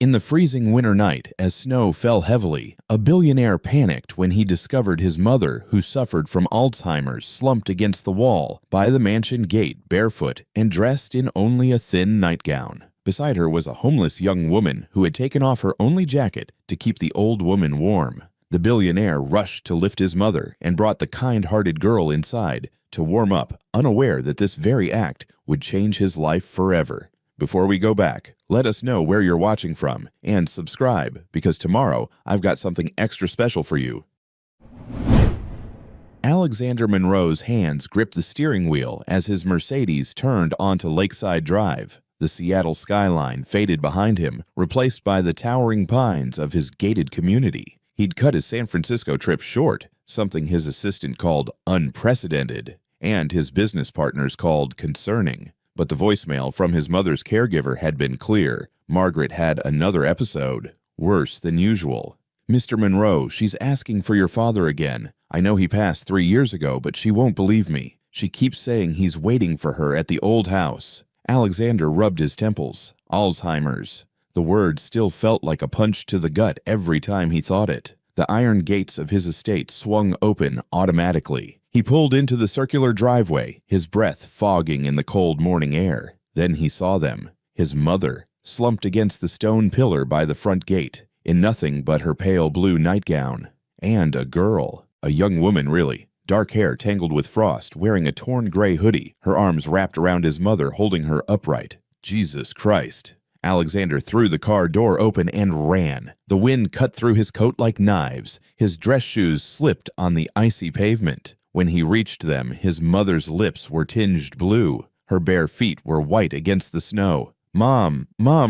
In the freezing winter night, as snow fell heavily, a billionaire panicked when he discovered his mother, who suffered from Alzheimer's, slumped against the wall by the mansion gate, barefoot and dressed in only a thin nightgown. Beside her was a homeless young woman who had taken off her only jacket to keep the old woman warm. The billionaire rushed to lift his mother and brought the kind-hearted girl inside to warm up, unaware that this very act would change his life forever. Before we go back, let us know where you're watching from and subscribe, because tomorrow I've got something extra special for you. Alexander Monroe's hands gripped the steering wheel as his Mercedes turned onto Lakeside Drive. The Seattle skyline faded behind him, replaced by the towering pines of his gated community. He'd cut his San Francisco trip short, something his assistant called unprecedented, and his business partners called concerning. But the voicemail from his mother's caregiver had been clear. Margaret had another episode, worse than usual. "Mr. Monroe, she's asking for your father again. I know he passed 3 years ago, but she won't believe me. She keeps saying he's waiting for her at the old house." Alexander rubbed his temples. Alzheimer's. The word still felt like a punch to the gut every time he thought it. The iron gates of his estate swung open automatically. He pulled into the circular driveway, his breath fogging in the cold morning air. Then he saw them. His mother, slumped against the stone pillar by the front gate, in nothing but her pale blue nightgown. And a girl. A young woman, really. Dark hair tangled with frost, wearing a torn gray hoodie, her arms wrapped around his mother, holding her upright. Jesus Christ. Alexander threw the car door open and ran. The wind cut through his coat like knives. His dress shoes slipped on the icy pavement. When he reached them, his mother's lips were tinged blue. Her bare feet were white against the snow. Mom,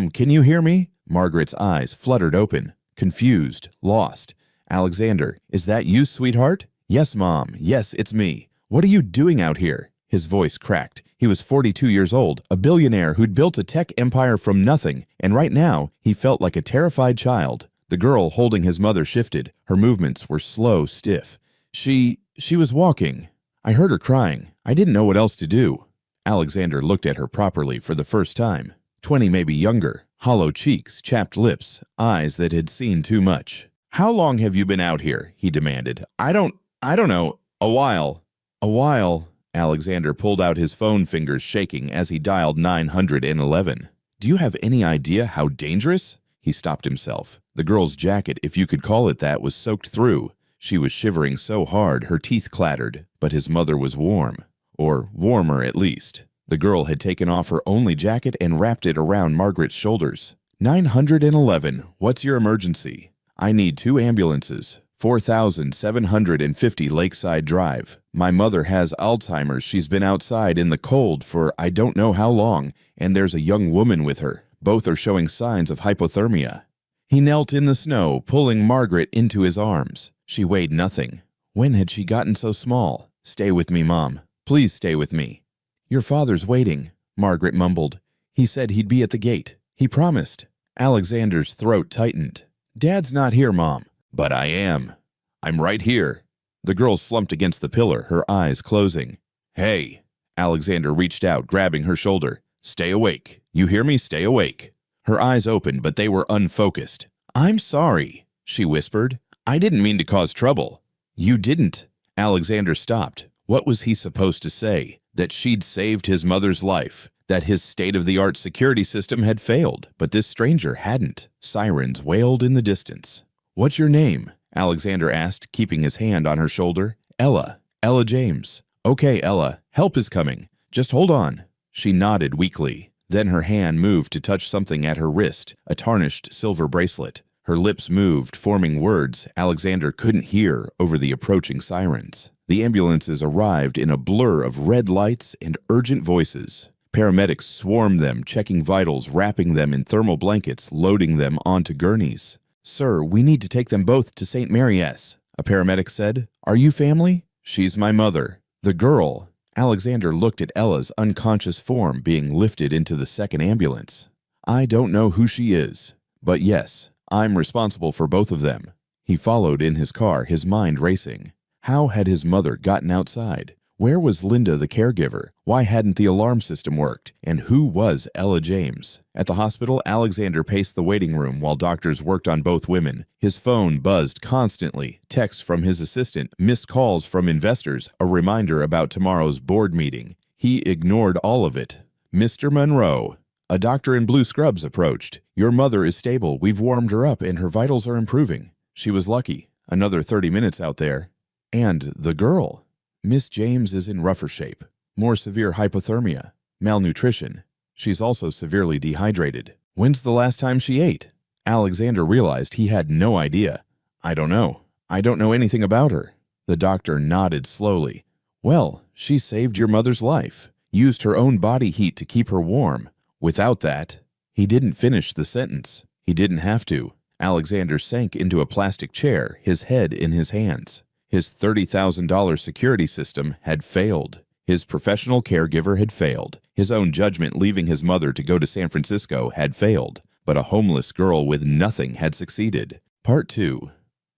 can you hear me?" Margaret's eyes fluttered open, confused, lost. "Alexander, is that you, sweetheart?" "Yes, Mom. Yes, it's me." "What are you doing out here?" His voice cracked. He was 42 years old, a billionaire who'd built a tech empire from nothing, and right now he felt like a terrified child. The girl holding his mother shifted. Her movements were slow, stiff. She was walking. I heard her crying. I didn't know what else to do." Alexander looked at her properly for the first time. 20, maybe younger. Hollow cheeks, chapped lips, eyes that had seen too much. "How long have you been out here?" he demanded. I don't know. A while. A while. Alexander pulled out his phone, fingers shaking as he dialed 911. "Do you have any idea how dangerous?" He stopped himself. The girl's jacket, if you could call it that, was soaked through. She was shivering so hard her teeth clattered, but his mother was warm. Or warmer, at least. The girl had taken off her only jacket and wrapped it around Margaret's shoulders. 911, what's your emergency?" "I need 2 ambulances. 4750 Lakeside Drive. My mother has Alzheimer's. She's been outside in the cold for I don't know how long, and there's a young woman with her. Both are showing signs of hypothermia." He knelt in the snow, pulling Margaret into his arms. She weighed nothing. When had she gotten so small? "Stay with me, Mom. Please stay with me." "Your father's waiting," Margaret mumbled. "He said he'd be at the gate. He promised." Alexander's throat tightened. "Dad's not here, Mom." "But I am. I'm right here." The girl slumped against the pillar, her eyes closing. "Hey." Alexander reached out, grabbing her shoulder. "Stay awake. You hear me? Stay awake." Her eyes opened, but they were unfocused. "I'm sorry," she whispered. "I didn't mean to cause trouble." "You didn't." Alexander stopped. What was he supposed to say? That she'd saved his mother's life, that his state-of-the-art security system had failed, but this stranger hadn't. Sirens wailed in the distance. "What's your name?" Alexander asked, keeping his hand on her shoulder. "Ella. Ella James." "Okay, Ella. Help is coming. Just hold on." She nodded weakly. Then her hand moved to touch something at her wrist, a tarnished silver bracelet. Her lips moved, forming words Alexander couldn't hear over the approaching sirens. The ambulances arrived in a blur of red lights and urgent voices. Paramedics swarmed them, checking vitals, wrapping them in thermal blankets, loading them onto gurneys. "Sir, we need to take them both to St. Mary's," a paramedic said. "Are you family?" "She's my mother." "The girl." Alexander looked at Ella's unconscious form being lifted into the second ambulance. "I don't know who she is, but yes, I'm responsible for both of them." He followed in his car, his mind racing. How had his mother gotten outside? Where was Linda, the caregiver? Why hadn't the alarm system worked? And who was Ella James? At the hospital, Alexander paced the waiting room while doctors worked on both women. His phone buzzed constantly, texts from his assistant, missed calls from investors, a reminder about tomorrow's board meeting. He ignored all of it. Mr. Monroe. A doctor in blue scrubs approached. Your mother is stable. We've warmed her up and her vitals are improving. She was lucky. Another 30 minutes out there. And the girl. Miss James is in rougher shape. More severe hypothermia. Malnutrition. She's also severely dehydrated. When's the last time she ate? Alexander realized he had no idea. I don't know. I don't know anything about her. The doctor nodded slowly. Well, she saved your mother's life. Used her own body heat to keep her warm. Without that, he didn't finish the sentence. He didn't have to. Alexander sank into a plastic chair, his head in his hands. His $30,000 security system had failed. His professional caregiver had failed. His own judgment leaving his mother to go to San Francisco had failed. But a homeless girl with nothing had succeeded. Part 2.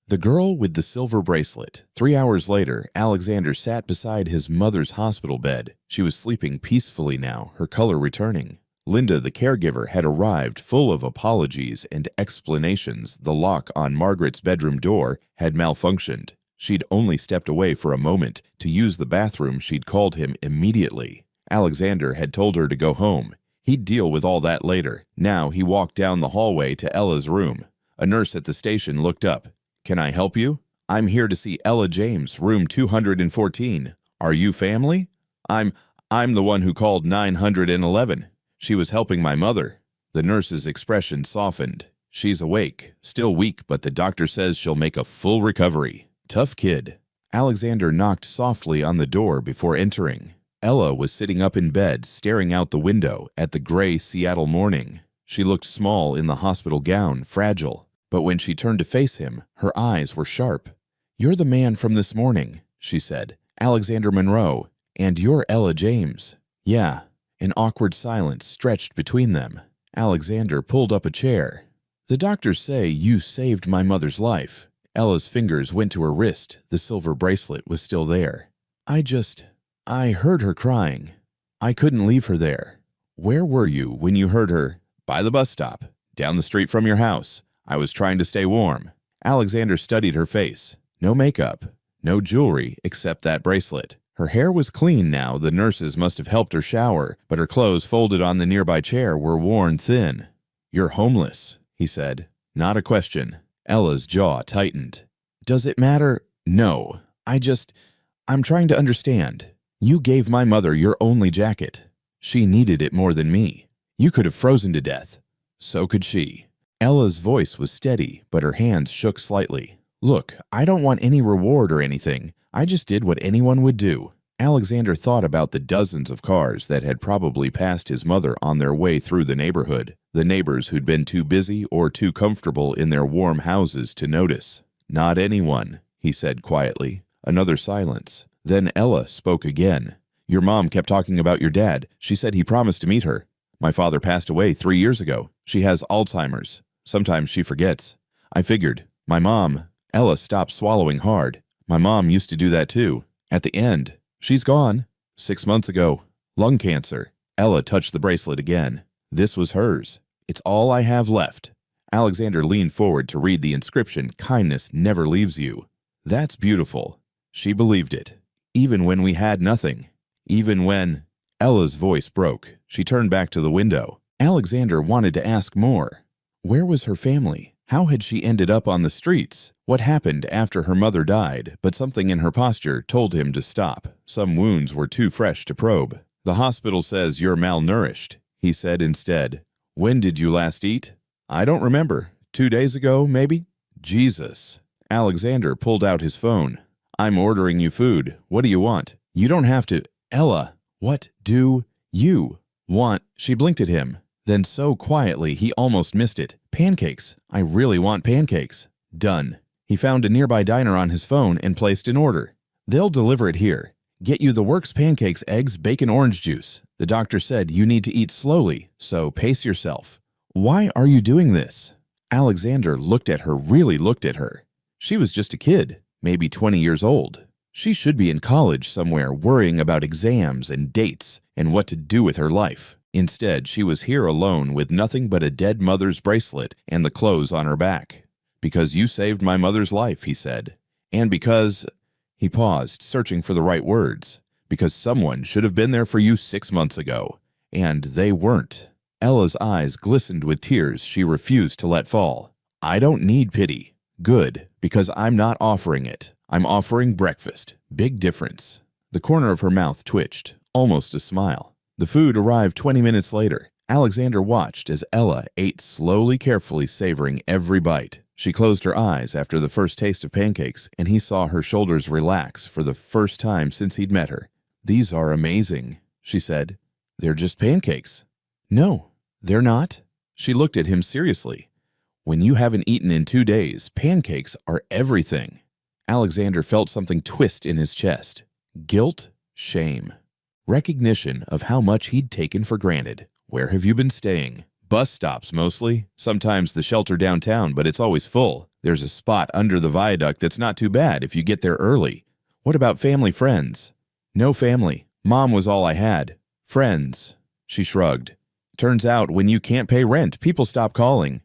The girl with the silver bracelet. 3 hours later, Alexander sat beside his mother's hospital bed. She was sleeping peacefully now, her color returning. Linda, the caregiver, had arrived full of apologies and explanations. The lock on Margaret's bedroom door had malfunctioned. She'd only stepped away for a moment to use the bathroom. She'd called him immediately. Alexander had told her to go home. He'd deal with all that later. Now he walked down the hallway to Ella's room. A nurse at the station looked up. Can I help you? I'm here to see Ella James, room 214. Are you family? I'm the one who called 911. She was helping my mother. The nurse's expression softened. She's awake, still weak, but the doctor says she'll make a full recovery. Tough kid. Alexander knocked softly on the door before entering. Ella was sitting up in bed, staring out the window at the gray Seattle morning. She looked small in the hospital gown, fragile, but when she turned to face him, her eyes were sharp. You're the man from this morning, she said. Alexander Monroe, and you're Ella James. Yeah. An awkward silence stretched between them. Alexander pulled up a chair. The doctors say you saved my mother's life. Ella's fingers went to her wrist. The silver bracelet was still there. I heard her crying. I couldn't leave her there. Where were you when you heard her? By the bus stop, down the street from your house. I was trying to stay warm. Alexander studied her face. No makeup, no jewelry except that bracelet. Her hair was clean now. The nurses must have helped her shower, but her clothes folded on the nearby chair were worn thin. You're homeless, he said. Not a question. Ella's jaw tightened. Does it matter? No. I'm trying to understand. You gave my mother your only jacket. She needed it more than me. You could have frozen to death. So could she. Ella's voice was steady, but her hands shook slightly. Look, I don't want any reward or anything. I just did what anyone would do. Alexander thought about the dozens of cars that had probably passed his mother on their way through the neighborhood, the neighbors who'd been too busy or too comfortable in their warm houses to notice. Not anyone, he said quietly. Another silence. Then Ella spoke again. Your mom kept talking about your dad. She said he promised to meet her. My father passed away 3 years ago. She has Alzheimer's. Sometimes she forgets. I figured. My mom. Ella stopped swallowing hard. My mom used to do that too. At the end, she's gone. 6 months ago. Lung cancer. Ella touched the bracelet again. This was hers. It's all I have left. Alexander leaned forward to read the inscription, Kindness never leaves you. That's beautiful. She believed it. Even when we had nothing. Even when... Ella's voice broke. She turned back to the window. Alexander wanted to ask more. Where was her family? How had she ended up on the streets? What happened after her mother died? But something in her posture told him to stop. Some wounds were too fresh to probe. The hospital says you're malnourished, he said instead. When did you last eat? I don't remember. 2 days ago, maybe? Jesus. Alexander pulled out his phone. I'm ordering you food. What do you want? You don't have to. Ella, what do you want? She blinked at him. Then so quietly he almost missed it. Pancakes. I really want pancakes. Done. He found a nearby diner on his phone and placed an order. They'll deliver it here. Get you the works pancakes, eggs, bacon, orange juice. The doctor said you need to eat slowly, so pace yourself. Why are you doing this? Alexander looked at her, really looked at her. She was just a kid, maybe 20 years old. She should be in college somewhere worrying about exams and dates and what to do with her life. Instead, she was here alone with nothing but a dead mother's bracelet and the clothes on her back. "Because you saved my mother's life," he said. "And because—" He paused, searching for the right words. "Because someone should have been there for you 6 months ago. And they weren't." Ella's eyes glistened with tears she refused to let fall. "I don't need pity." "Good, because I'm not offering it. I'm offering breakfast. Big difference." The corner of her mouth twitched, almost a smile. The food arrived 20 minutes later. Alexander watched as Ella ate slowly, carefully, savoring every bite. She closed her eyes after the first taste of pancakes, and he saw her shoulders relax for the first time since he'd met her. "These are amazing," she said. "They're just pancakes." "No, they're not." She looked at him seriously. "When you haven't eaten in 2 days, pancakes are everything." Alexander felt something twist in his chest. Guilt, shame, recognition of how much he'd taken for granted. "Where have you been staying?" "Bus stops, mostly. Sometimes the shelter downtown, but it's always full. There's a spot under the viaduct that's not too bad if you get there early." "What about family, friends?" "No family. Mom was all I had." "Friends," she shrugged. "Turns out when you can't pay rent, people stop calling."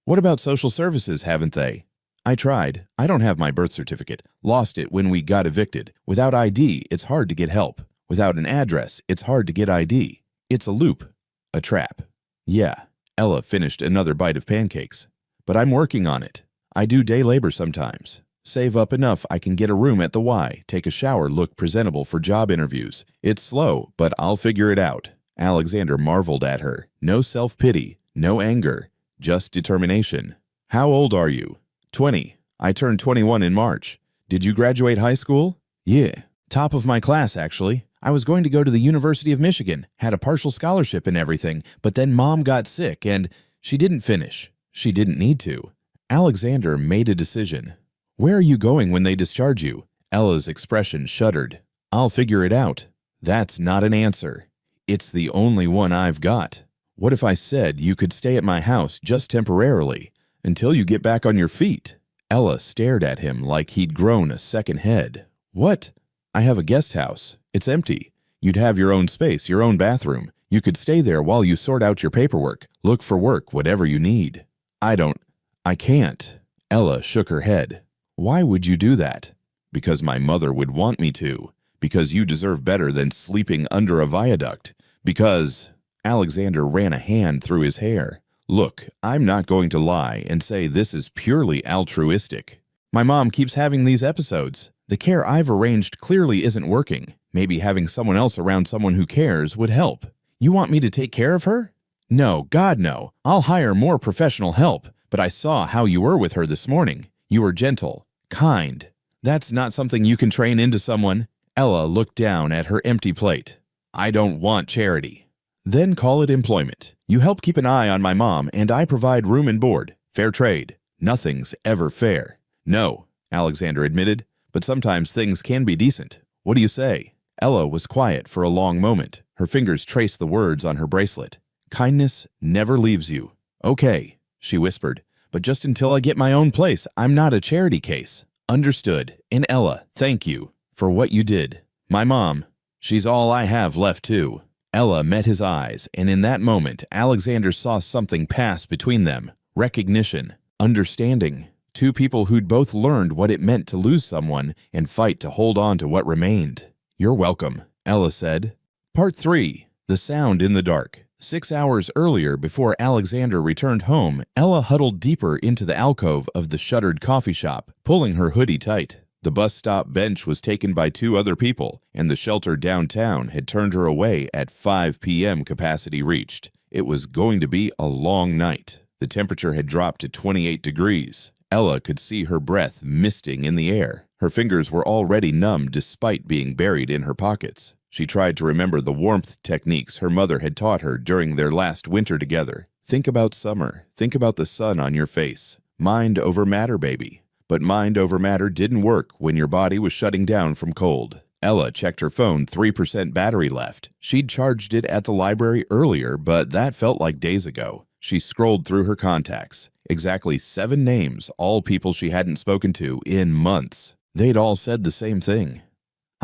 "What about social services, haven't they?" "I tried. I don't have my birth certificate. Lost it when we got evicted. Without ID, it's hard to get help. Without an address, it's hard to get ID. It's a loop. A trap." "Yeah." Ella finished another bite of pancakes. "But I'm working on it. I do day labor sometimes. Save up enough I can get a room at the Y, take a shower, look presentable for job interviews. It's slow, but I'll figure it out." Alexander marveled at her. No self-pity, no anger, just determination. "How old are you?" 20. I turned 21 in March. "Did you graduate high school?" "Yeah. Top of my class, actually. I was going to go to the University of Michigan, had a partial scholarship and everything, but then Mom got sick and she didn't finish. She didn't need to." Alexander made a decision. "Where are you going when they discharge you?" Ella's expression shuddered. "I'll figure it out." "That's not an answer. It's the only one I've got." "What if I said you could stay at my house just temporarily, until you get back on your feet?" Ella stared at him like he'd grown a second head. "What?" "I have a guest house. It's empty. You'd have your own space, your own bathroom. You could stay there while you sort out your paperwork, look for work, whatever you need." I can't." Ella shook her head. "Why would you do that?" "Because my mother would want me to. Because you deserve better than sleeping under a viaduct. Because—" Alexander ran a hand through his hair. "Look, I'm not going to lie and say this is purely altruistic. My mom keeps having these episodes. The care I've arranged clearly isn't working. Maybe having someone else around someone who cares would help." "You want me to take care of her?" "No, God no. I'll hire more professional help. But I saw how you were with her this morning. You were gentle, kind. That's not something you can train into someone." Ella looked down at her empty plate. "I don't want charity." "Then call it employment. You help keep an eye on my mom, and I provide room and board. Fair trade. Nothing's ever fair." "No," Alexander admitted, "but sometimes things can be decent. What do you say?" Ella was quiet for a long moment. Her fingers traced the words on her bracelet. "Kindness never leaves you." "Okay," she whispered, "but just until I get my own place, I'm not a charity case." "Understood. And Ella, thank you for what you did. My mom, she's all I have left too." Ella met his eyes, and in that moment, Alexander saw something pass between them. Recognition, understanding. Two people who'd both learned what it meant to lose someone and fight to hold on to what remained. "You're welcome," Ella said. Part 3. The Sound in the Dark. 6 hours earlier, before Alexander returned home, Ella huddled deeper into the alcove of the shuttered coffee shop, pulling her hoodie tight. The bus stop bench was taken by 2 other people, and the shelter downtown had turned her away at 5 p.m. capacity reached. It was going to be a long night. The temperature had dropped to 28 degrees. Ella could see her breath misting in the air. Her fingers were already numb despite being buried in her pockets. She tried to remember the warmth techniques her mother had taught her during their last winter together. Think about summer. Think about the sun on your face. Mind over matter, baby. But mind over matter didn't work when your body was shutting down from cold. Ella checked her phone, 3% battery left. She'd charged it at the library earlier, but that felt like days ago. She scrolled through her contacts. Exactly 7 names, all people she hadn't spoken to in months. They'd all said the same thing.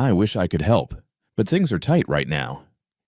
I wish I could help, but things are tight right now.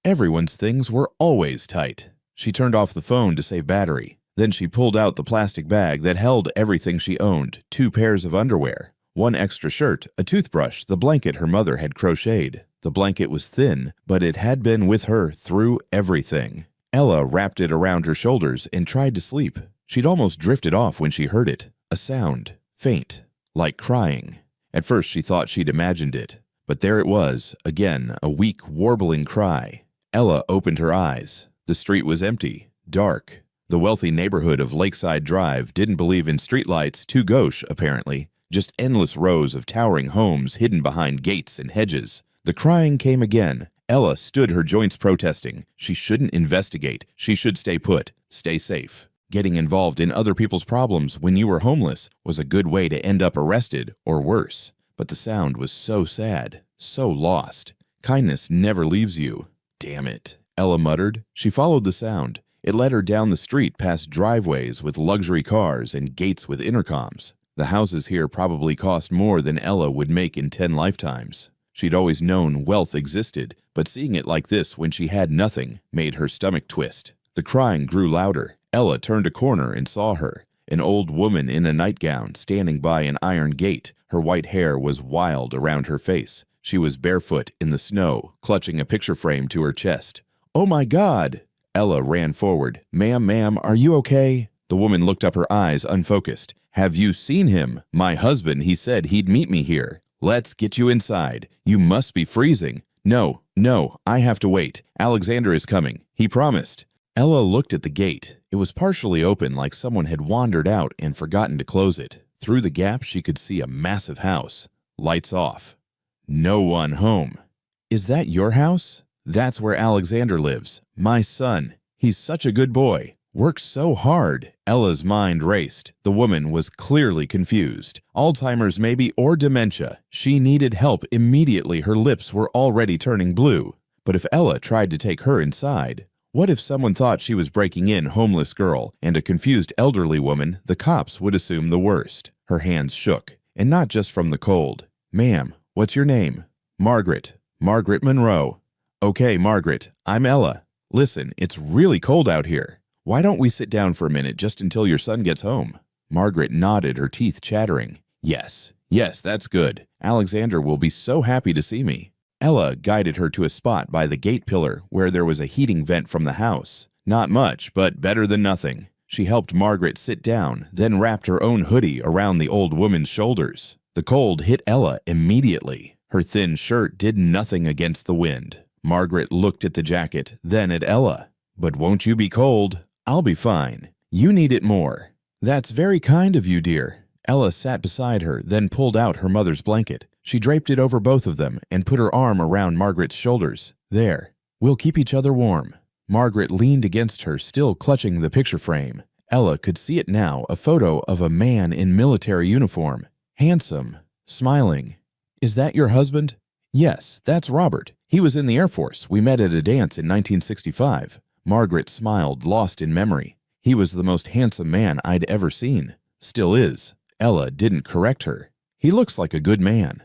Everyone's things were always tight. She turned off the phone to save battery. Then she pulled out the plastic bag that held everything she owned, 2 pairs of underwear, 1 extra shirt, a toothbrush, the blanket her mother had crocheted. The blanket was thin, but it had been with her through everything. Ella wrapped it around her shoulders and tried to sleep. She'd almost drifted off when she heard it, a sound, faint, like crying. At first she thought she'd imagined it, but there it was, again, a weak, warbling cry. Ella opened her eyes. The street was empty, dark. The wealthy neighborhood of Lakeside Drive didn't believe in streetlights, too gauche, apparently. Just endless rows of towering homes hidden behind gates and hedges. The crying came again. Ella stood her joints protesting. She shouldn't investigate. She should stay put, stay safe. Getting involved in other people's problems when you were homeless was a good way to end up arrested or worse. But the sound was so sad, so lost. Kindness never leaves you. Damn it, Ella muttered. She followed the sound. It led her down the street past driveways with luxury cars and gates with intercoms. The houses here probably cost more than Ella would make in 10 lifetimes. She'd always known wealth existed, but seeing it like this when she had nothing made her stomach twist. The crying grew louder. Ella turned a corner and saw her, an old woman in a nightgown standing by an iron gate. Her white hair was wild around her face. She was barefoot in the snow, clutching a picture frame to her chest. "Oh my God!" Ella ran forward. Ma'am, are you okay?" The woman looked up, her eyes unfocused. "Have you seen him? My husband, he said he'd meet me here. Let's get you inside. You must be freezing." No, I have to wait. Alexander is coming. He promised." Ella looked at the gate. It was partially open, like someone had wandered out and forgotten to close it. Through the gap, she could see a massive house. Lights off. No one home. "Is that your house?" "That's where Alexander lives. My son. He's such a good boy. Works so hard." Ella's mind raced. The woman was clearly confused. Alzheimer's maybe, or dementia. She needed help immediately. Her lips were already turning blue. But if Ella tried to take her inside, what if someone thought she was breaking in, homeless girl, and a confused elderly woman? The cops would assume the worst. Her hands shook, and not just from the cold. "Ma'am, what's your name?" "Margaret. Margaret Monroe." "Okay, Margaret, I'm Ella. Listen, it's really cold out here. Why don't we sit down for a minute just until your son gets home?" Margaret nodded, her teeth chattering. Yes, that's good. Alexander will be so happy to see me." Ella guided her to a spot by the gate pillar where there was a heating vent from the house. Not much, but better than nothing. She helped Margaret sit down, then wrapped her own hoodie around the old woman's shoulders. The cold hit Ella immediately. Her thin shirt did nothing against the wind. Margaret looked at the jacket, then at Ella. "But won't you be cold?" "I'll be fine. You need it more." "That's very kind of you, dear." Ella sat beside her, then pulled out her mother's blanket. She draped it over both of them and put her arm around Margaret's shoulders. "There. We'll keep each other warm." Margaret leaned against her, still clutching the picture frame. Ella could see it now, a photo of a man in military uniform. Handsome, smiling. "Is that your husband?" "Yes, that's Robert. He was in the Air Force. We met at a dance in 1965. Margaret smiled, lost in memory. "He was the most handsome man I'd ever seen. Still is." Ella didn't correct her. "He looks like a good man."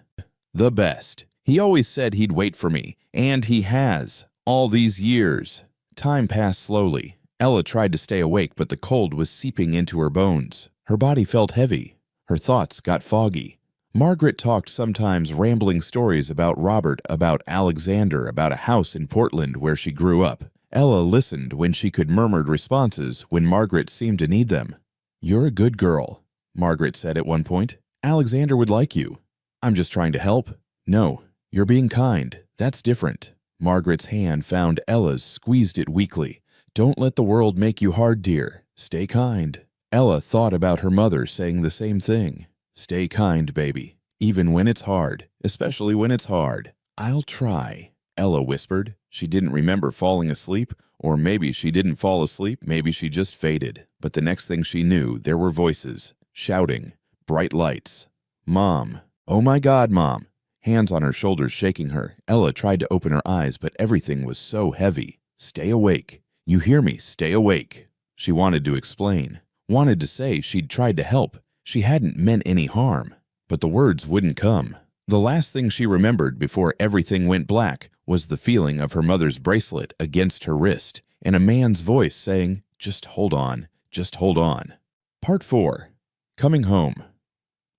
"The best. He always said he'd wait for me, and he has, all these years." Time passed slowly. Ella tried to stay awake, but the cold was seeping into her bones. Her body felt heavy. Her thoughts got foggy. Margaret talked sometimes rambling stories about Robert, about Alexander, about a house in Portland where she grew up. Ella listened when she could murmured responses when Margaret seemed to need them. "You're a good girl," Margaret said at one point. "Alexander would like you." "I'm just trying to help." "No, you're being kind. That's different." Margaret's hand found Ella's, squeezed it weakly. "Don't let the world make you hard, dear. Stay kind." Ella thought about her mother saying the same thing. "Stay kind, baby, even when it's hard, especially when it's hard." "I'll try," Ella whispered. She didn't remember falling asleep, or maybe she didn't fall asleep, maybe she just faded. But the next thing she knew, there were voices, shouting, bright lights. "Mom. Oh my God, Mom." Hands on her shoulders shaking her, Ella tried to open her eyes, but everything was so heavy. "Stay awake. You hear me? Stay awake." She wanted to explain, wanted to say she'd tried to help. She hadn't meant any harm, but the words wouldn't come. The last thing she remembered before everything went black was the feeling of her mother's bracelet against her wrist and a man's voice saying, "Just hold on, just hold on." Part 4. Coming Home.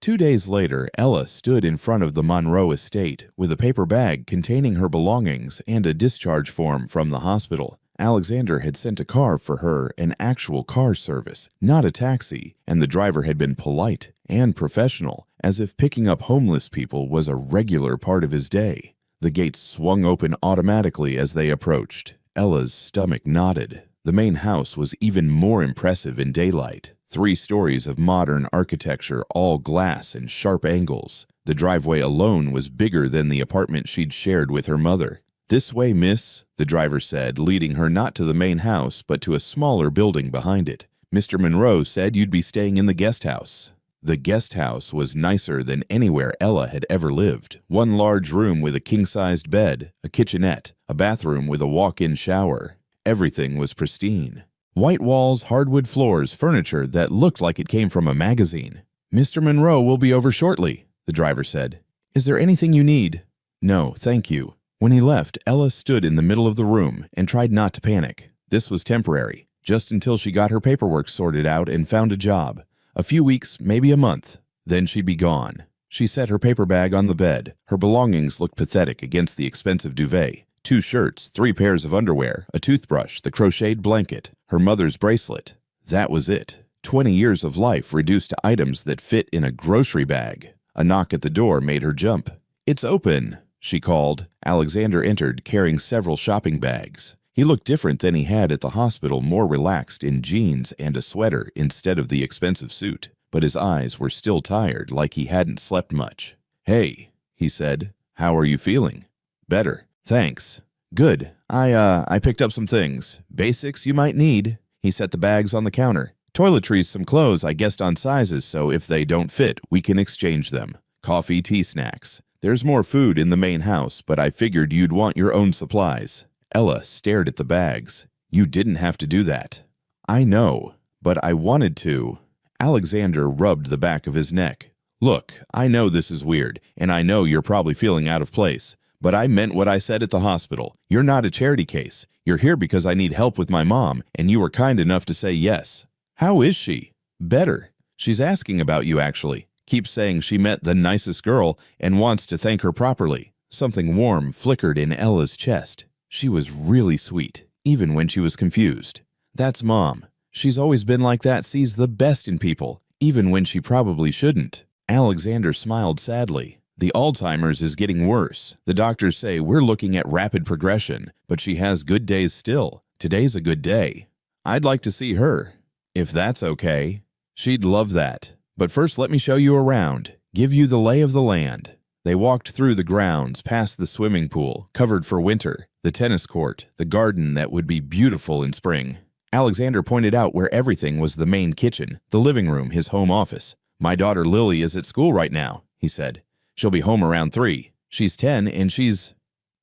2 days later, Ella stood in front of the Monroe estate with a paper bag containing her belongings and a discharge form from the hospital. Alexander had sent a car for her, an actual car service, not a taxi, and the driver had been polite and professional, as if picking up homeless people was a regular part of his day. The gates swung open automatically as they approached. Ella's stomach knotted. The main house was even more impressive in daylight. 3 stories of modern architecture, all glass and sharp angles. The driveway alone was bigger than the apartment she'd shared with her mother. "This way, miss," the driver said, leading her not to the main house, but to a smaller building behind it. "Mr. Monroe said you'd be staying in the guest house." The guest house was nicer than anywhere Ella had ever lived. 1 large room with a king-sized bed, a kitchenette, a bathroom with a walk-in shower. Everything was pristine. White walls, hardwood floors, furniture that looked like it came from a magazine. "Mr. Monroe will be over shortly," the driver said. "Is there anything you need?" "No, thank you." When he left, Ella stood in the middle of the room and tried not to panic. This was temporary, just until she got her paperwork sorted out and found a job. A few weeks, maybe a month. Then she'd be gone. She set her paper bag on the bed. Her belongings looked pathetic against the expensive duvet. 2 shirts, 3 pairs of underwear, a toothbrush, the crocheted blanket, her mother's bracelet. That was it. 20 years of life reduced to items that fit in a grocery bag. A knock at the door made her jump. "It's open," she called. Alexander entered, carrying several shopping bags. He looked different than he had at the hospital, more relaxed in jeans and a sweater instead of the expensive suit. But his eyes were still tired, like he hadn't slept much. "Hey," he said. "How are you feeling?" "Better, thanks." "Good. I picked up some things. Basics you might need." He set the bags on the counter. "Toiletries, some clothes I guessed on sizes, so if they don't fit, we can exchange them. Coffee, tea, snacks. There's more food in the main house, but I figured you'd want your own supplies." Ella stared at the bags. "You didn't have to do that." "I know, but I wanted to." Alexander rubbed the back of his neck. "Look, I know this is weird, and I know you're probably feeling out of place, but I meant what I said at the hospital. You're not a charity case. You're here because I need help with my mom, and you were kind enough to say yes." "How is she?" "Better. She's asking about you, actually. Keeps saying she met the nicest girl and wants to thank her properly." Something warm flickered in Ella's chest. She was really sweet, even when she was confused. "That's Mom. She's always been like that, sees the best in people, even when she probably shouldn't." Alexander smiled sadly. "The Alzheimer's is getting worse. The doctors say we're looking at rapid progression, but she has good days still. Today's a good day. I'd like to see her, if that's okay." "She'd love that. But first let me show you around, give you the lay of the land." They walked through the grounds, past the swimming pool, covered for winter, the tennis court, the garden that would be beautiful in spring. Alexander pointed out where everything was: the main kitchen, the living room, his home office. "My daughter Lily is at school right now," he said. "She'll be home around 3. She's 10 and she's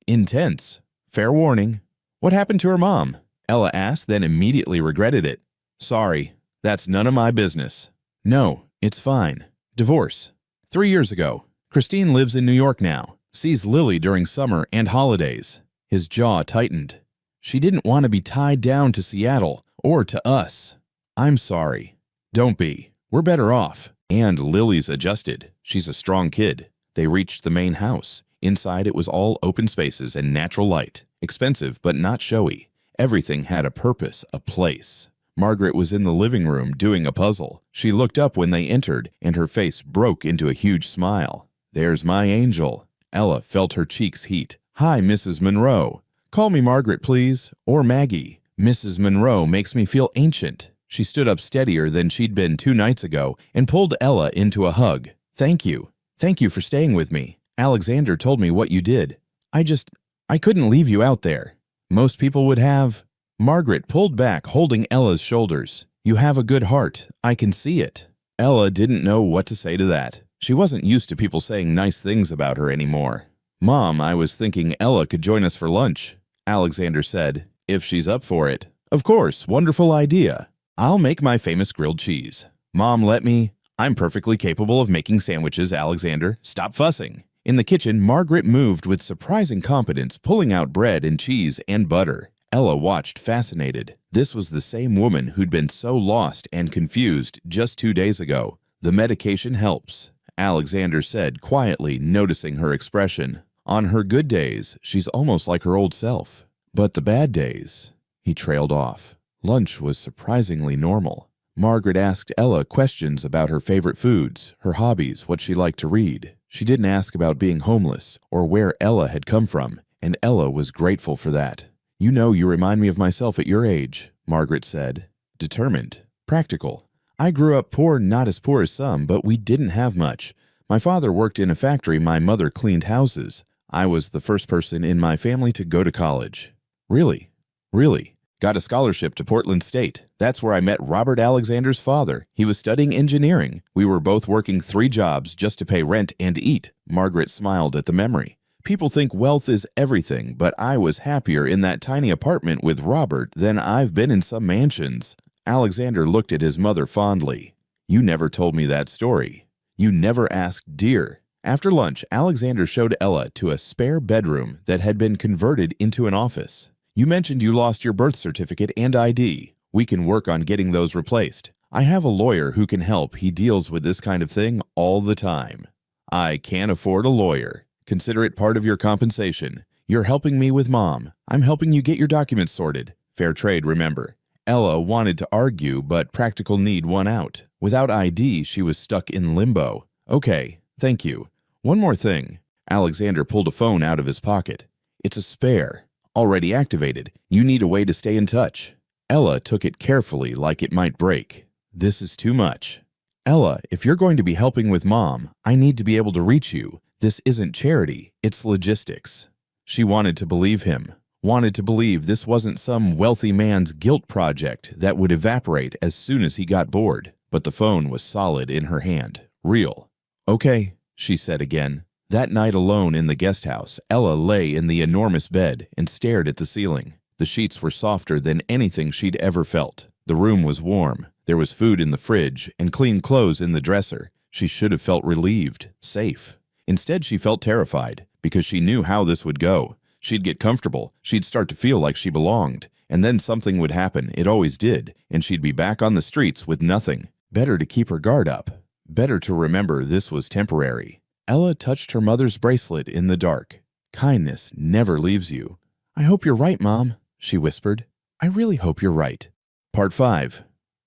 intense. Fair warning." "What happened to her mom?" Ella asked, then immediately regretted it. "Sorry, that's none of my business." "No, it's fine. Divorce. 3 years ago. Christine lives in New York now. Sees Lily during summer and holidays." His jaw tightened. "She didn't want to be tied down to Seattle or to us." "I'm sorry." "Don't be. We're better off." And Lily's adjusted. She's a strong kid. They reached the main house. Inside it was all open spaces and natural light. Expensive, but not showy. Everything had a purpose, a place. Margaret was in the living room doing a puzzle. She looked up when they entered, and her face broke into a huge smile. "There's my angel." Ella felt her cheeks heat. "Hi, Mrs. Monroe." "Call me Margaret, please, or Maggie. Mrs. Monroe makes me feel ancient." She stood up steadier than she'd been 2 nights ago and pulled Ella into a hug. "Thank you. Thank you for staying with me. Alexander told me what you did. I couldn't leave you out there. Most people would have." Margaret pulled back, holding Ella's shoulders. "You have a good heart. I can see it." Ella didn't know what to say to that. She wasn't used to people saying nice things about her anymore. "Mom, I was thinking Ella could join us for lunch," Alexander said. "If she's up for it." "Of course, wonderful idea. I'll make my famous grilled cheese." "Mom, let me." "I'm perfectly capable of making sandwiches, Alexander. Stop fussing. In the kitchen, Margaret moved with surprising competence, pulling out bread and cheese and butter. Ella watched fascinated. This was the same woman who'd been so lost and confused just 2 days ago. "The medication helps," Alexander said quietly, noticing her expression. "On her good days, she's almost like her old self. But the bad days—" He trailed off. Lunch was surprisingly normal. Margaret asked Ella questions about her favorite foods, her hobbies, what she liked to read. She didn't ask about being homeless or where Ella had come from, and Ella was grateful for that. "You know, you remind me of myself at your age," Margaret said. "Determined, practical. I grew up poor, not as poor as some, but we didn't have much. My father worked in a factory, my mother cleaned houses. I was the first person in my family to go to college." "Really? Really?" "Got a scholarship to Portland State. That's where I met Robert Alexander's father. He was studying engineering. We were both working 3 jobs just to pay rent and eat." Margaret smiled at the memory. "People think wealth is everything, but I was happier in that tiny apartment with Robert than I've been in some mansions." Alexander looked at his mother fondly. "You never told me that story. You never asked dear." After lunch, Alexander showed Ella to a spare bedroom that had been converted into an office. "You mentioned you lost your birth certificate and ID. We can work on getting those replaced. I have a lawyer who can help. He deals with this kind of thing all the time." "I can't afford a lawyer. Consider it part of your compensation. You're helping me with Mom. I'm helping you get your documents sorted. Fair trade, remember." Ella wanted to argue, but practical need won out. Without ID, she was stuck in limbo. "Okay, thank you. One more thing." Alexander pulled a phone out of his pocket. "It's a spare. Already activated. You need a way to stay in touch." Ella took it carefully, like it might break. "This is too much." "Ella, if you're going to be helping with Mom, I need to be able to reach you. This isn't charity, it's logistics." She wanted to believe him. Wanted to believe this wasn't some wealthy man's guilt project that would evaporate as soon as he got bored. But the phone was solid in her hand. Real. "Okay," she said again. That night alone in the guest house, Ella lay in the enormous bed and stared at the ceiling. The sheets were softer than anything she'd ever felt. The room was warm. There was food in the fridge and clean clothes in the dresser. She should have felt relieved, safe. Instead, she felt terrified because she knew how this would go. She'd get comfortable, she'd start to feel like she belonged, and then something would happen, it always did, and she'd be back on the streets with nothing. Better to keep her guard up. Better to remember this was temporary. Ella touched her mother's bracelet in the dark. "Kindness never leaves you." "I hope you're right, Mom," she whispered. "I really hope you're right." Part 5.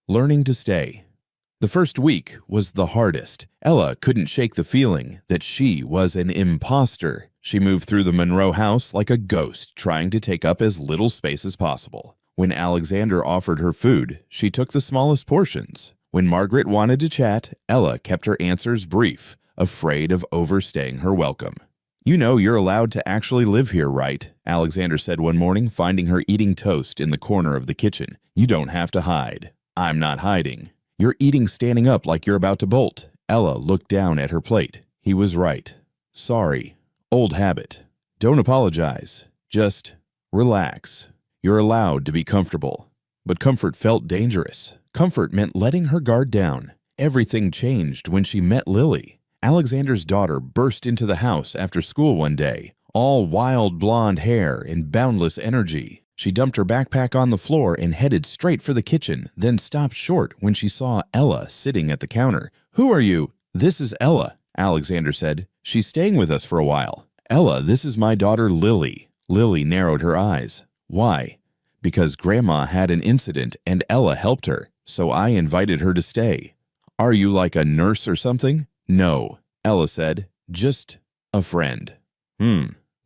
Learning to Stay. The first week was the hardest. Ella couldn't shake the feeling that she was an imposter. She moved through the Monroe house like a ghost, trying to take up as little space as possible. When Alexander offered her food, she took the smallest portions. When Margaret wanted to chat, Ella kept her answers brief, afraid of overstaying her welcome. "You know you're allowed to actually live here, right?" Alexander said one morning, finding her eating toast in the corner of the kitchen. "You don't have to hide." "I'm not hiding." "You're eating standing up like you're about to bolt." Ella looked down at her plate. He was right. "Sorry. Old habit." "Don't apologize. Just relax. You're allowed to be comfortable." But comfort felt dangerous. Comfort meant letting her guard down. Everything changed when she met Lily. Alexander's daughter burst into the house after school one day, all wild blonde hair and boundless energy. She dumped her backpack on the floor and headed straight for the kitchen, then stopped short when she saw Ella sitting at the counter. "Who are you?" "This is Ella," Alexander said. "She's staying with us for a while." "Ella, this is my daughter Lily." Lily narrowed her eyes. "Why?" "Because Grandma had an incident and Ella helped her, so I invited her to stay." "Are you like a nurse or something?" "No," Ella said. "Just a friend."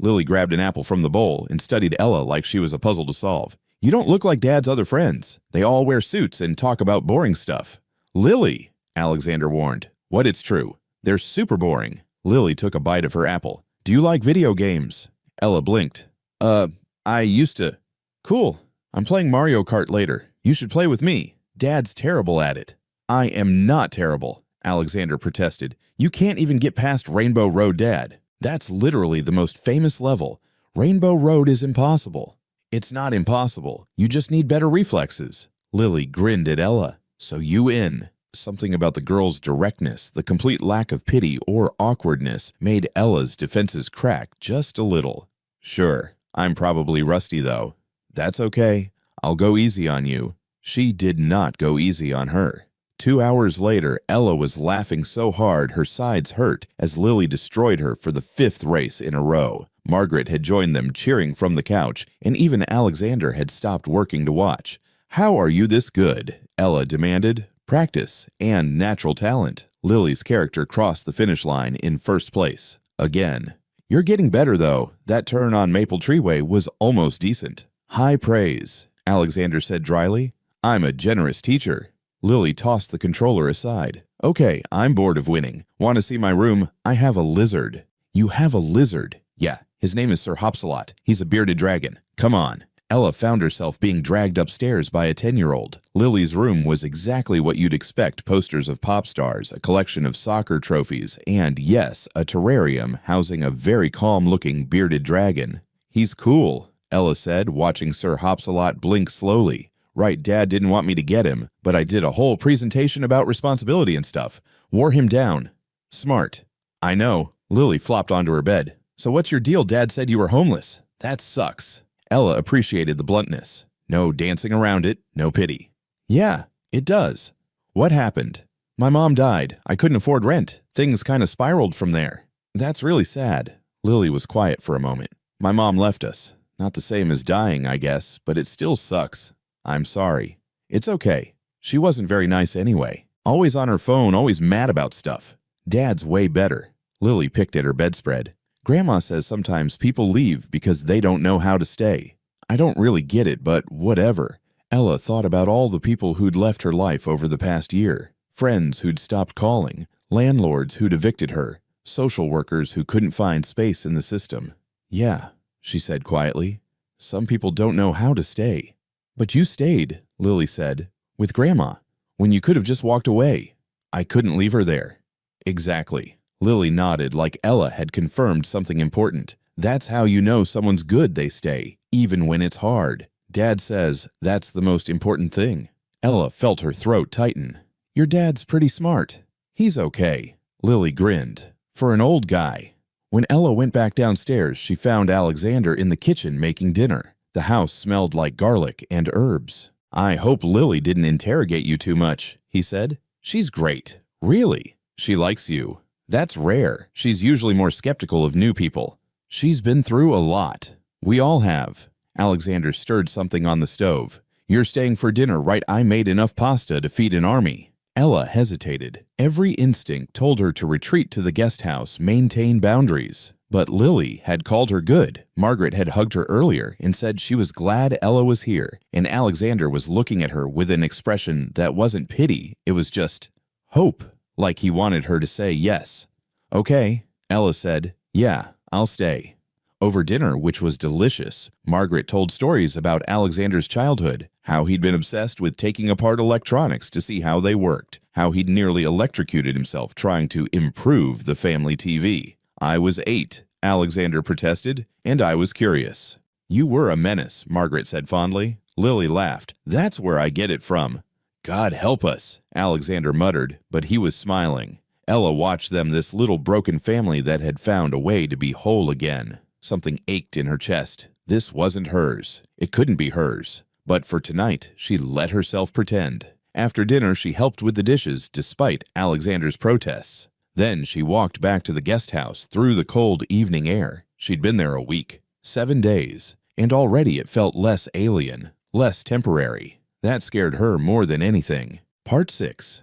Lily grabbed an apple from the bowl and studied Ella like she was a puzzle to solve. "You don't look like Dad's other friends. They all wear suits and talk about boring stuff." "Lily," Alexander warned. "What? It's true. They're super boring." Lily took a bite of her apple. "Do you like video games?" Ella blinked. I used to." "Cool. I'm playing Mario Kart later. You should play with me. Dad's terrible at it." "I am not terrible," Alexander protested. "You can't even get past Rainbow Road, Dad. That's literally the most famous level. Rainbow Road is impossible." "It's not impossible. You just need better reflexes." Lily grinned at Ella. "So you in." Something about the girl's directness, the complete lack of pity or awkwardness, made Ella's defenses crack just a little. "Sure, I'm probably rusty though. That's okay. I'll go easy on you." She did not go easy on her. 2 hours later, Ella was laughing so hard her sides hurt as Lily destroyed her for the 5th race in a row. Margaret had joined them cheering from the couch, and even Alexander had stopped working to watch. "How are you this good?" Ella demanded. "Practice and natural talent." Lily's character crossed the finish line in first place. Again. "You're getting better, though. That turn on Maple Treeway was almost decent." "High praise," Alexander said dryly. "I'm a generous teacher." Lily tossed the controller aside. "Okay, I'm bored of winning. Want to see my room? I have a lizard." "You have a lizard?" "Yeah, his name is Sir Hopsalot. He's a bearded dragon. Come on." Ella found herself being dragged upstairs by a 10-year-old. Lily's room was exactly what you'd expect: posters of pop stars, a collection of soccer trophies, and, yes, a terrarium housing a very calm-looking bearded dragon. "He's cool," Ella said, watching Sir Hopsalot blink slowly. "Right, Dad didn't want me to get him, but I did a whole presentation about responsibility and stuff. Wore him down." "Smart." "I know." Lily flopped onto her bed. "So what's your deal? Dad said you were homeless." "That sucks." Ella appreciated the bluntness. No dancing around it, no pity. "Yeah, it does." "What happened?" "My mom died. I couldn't afford rent. Things kind of spiraled from there." "That's really sad." Lily was quiet for a moment. "My mom left us. Not the same as dying, I guess, but it still sucks." "I'm sorry." "It's okay. She wasn't very nice anyway. Always on her phone, always mad about stuff. Dad's way better." Lily picked at her bedspread. "Grandma says sometimes people leave because they don't know how to stay." "I don't really get it, but whatever." Ella thought about all the people who'd left her life over the past year. Friends who'd stopped calling, landlords who'd evicted her, social workers who couldn't find space in the system. "Yeah," she said quietly. "Some people don't know how to stay." "But you stayed," Lily said, "with Grandma, when you could have just walked away." "I couldn't leave her there." "Exactly." Lily nodded like Ella had confirmed something important. "That's how you know someone's good. They stay, even when it's hard. Dad says that's the most important thing." Ella felt her throat tighten. "Your dad's pretty smart." "He's okay." Lily grinned. "For an old guy." When Ella went back downstairs, she found Alexander in the kitchen making dinner. The house smelled like garlic and herbs. "I hope Lily didn't interrogate you too much," he said. "She's great." "Really? She likes you." "That's rare. She's usually more skeptical of new people." "She's been through a lot." "We all have." Alexander stirred something on the stove. "You're staying for dinner, right? I made enough pasta to feed an army." Ella hesitated. Every instinct told her to retreat to the guest house, maintain boundaries. But Lily had called her good. Margaret had hugged her earlier and said she was glad Ella was here, and Alexander was looking at her with an expression that wasn't pity, it was just hope, like he wanted her to say yes. "Okay," Ella said. "Yeah, I'll stay." Over dinner, which was delicious, Margaret told stories about Alexander's childhood, how he'd been obsessed with taking apart electronics to see how they worked, how he'd nearly electrocuted himself trying to improve the family TV. "I was 8, Alexander protested, and I was curious." "You were a menace," Margaret said fondly. Lily laughed. "That's where I get it from." "God help us," Alexander muttered, but he was smiling. Ella watched them, this little broken family that had found a way to be whole again. Something ached in her chest. This wasn't hers. It couldn't be hers. But for tonight, she let herself pretend. After dinner, she helped with the dishes, despite Alexander's protests. Then she walked back to the guest house through the cold evening air. She'd been there a week, 7 days, and already it felt less alien, less temporary. That scared her more than anything. Part 6.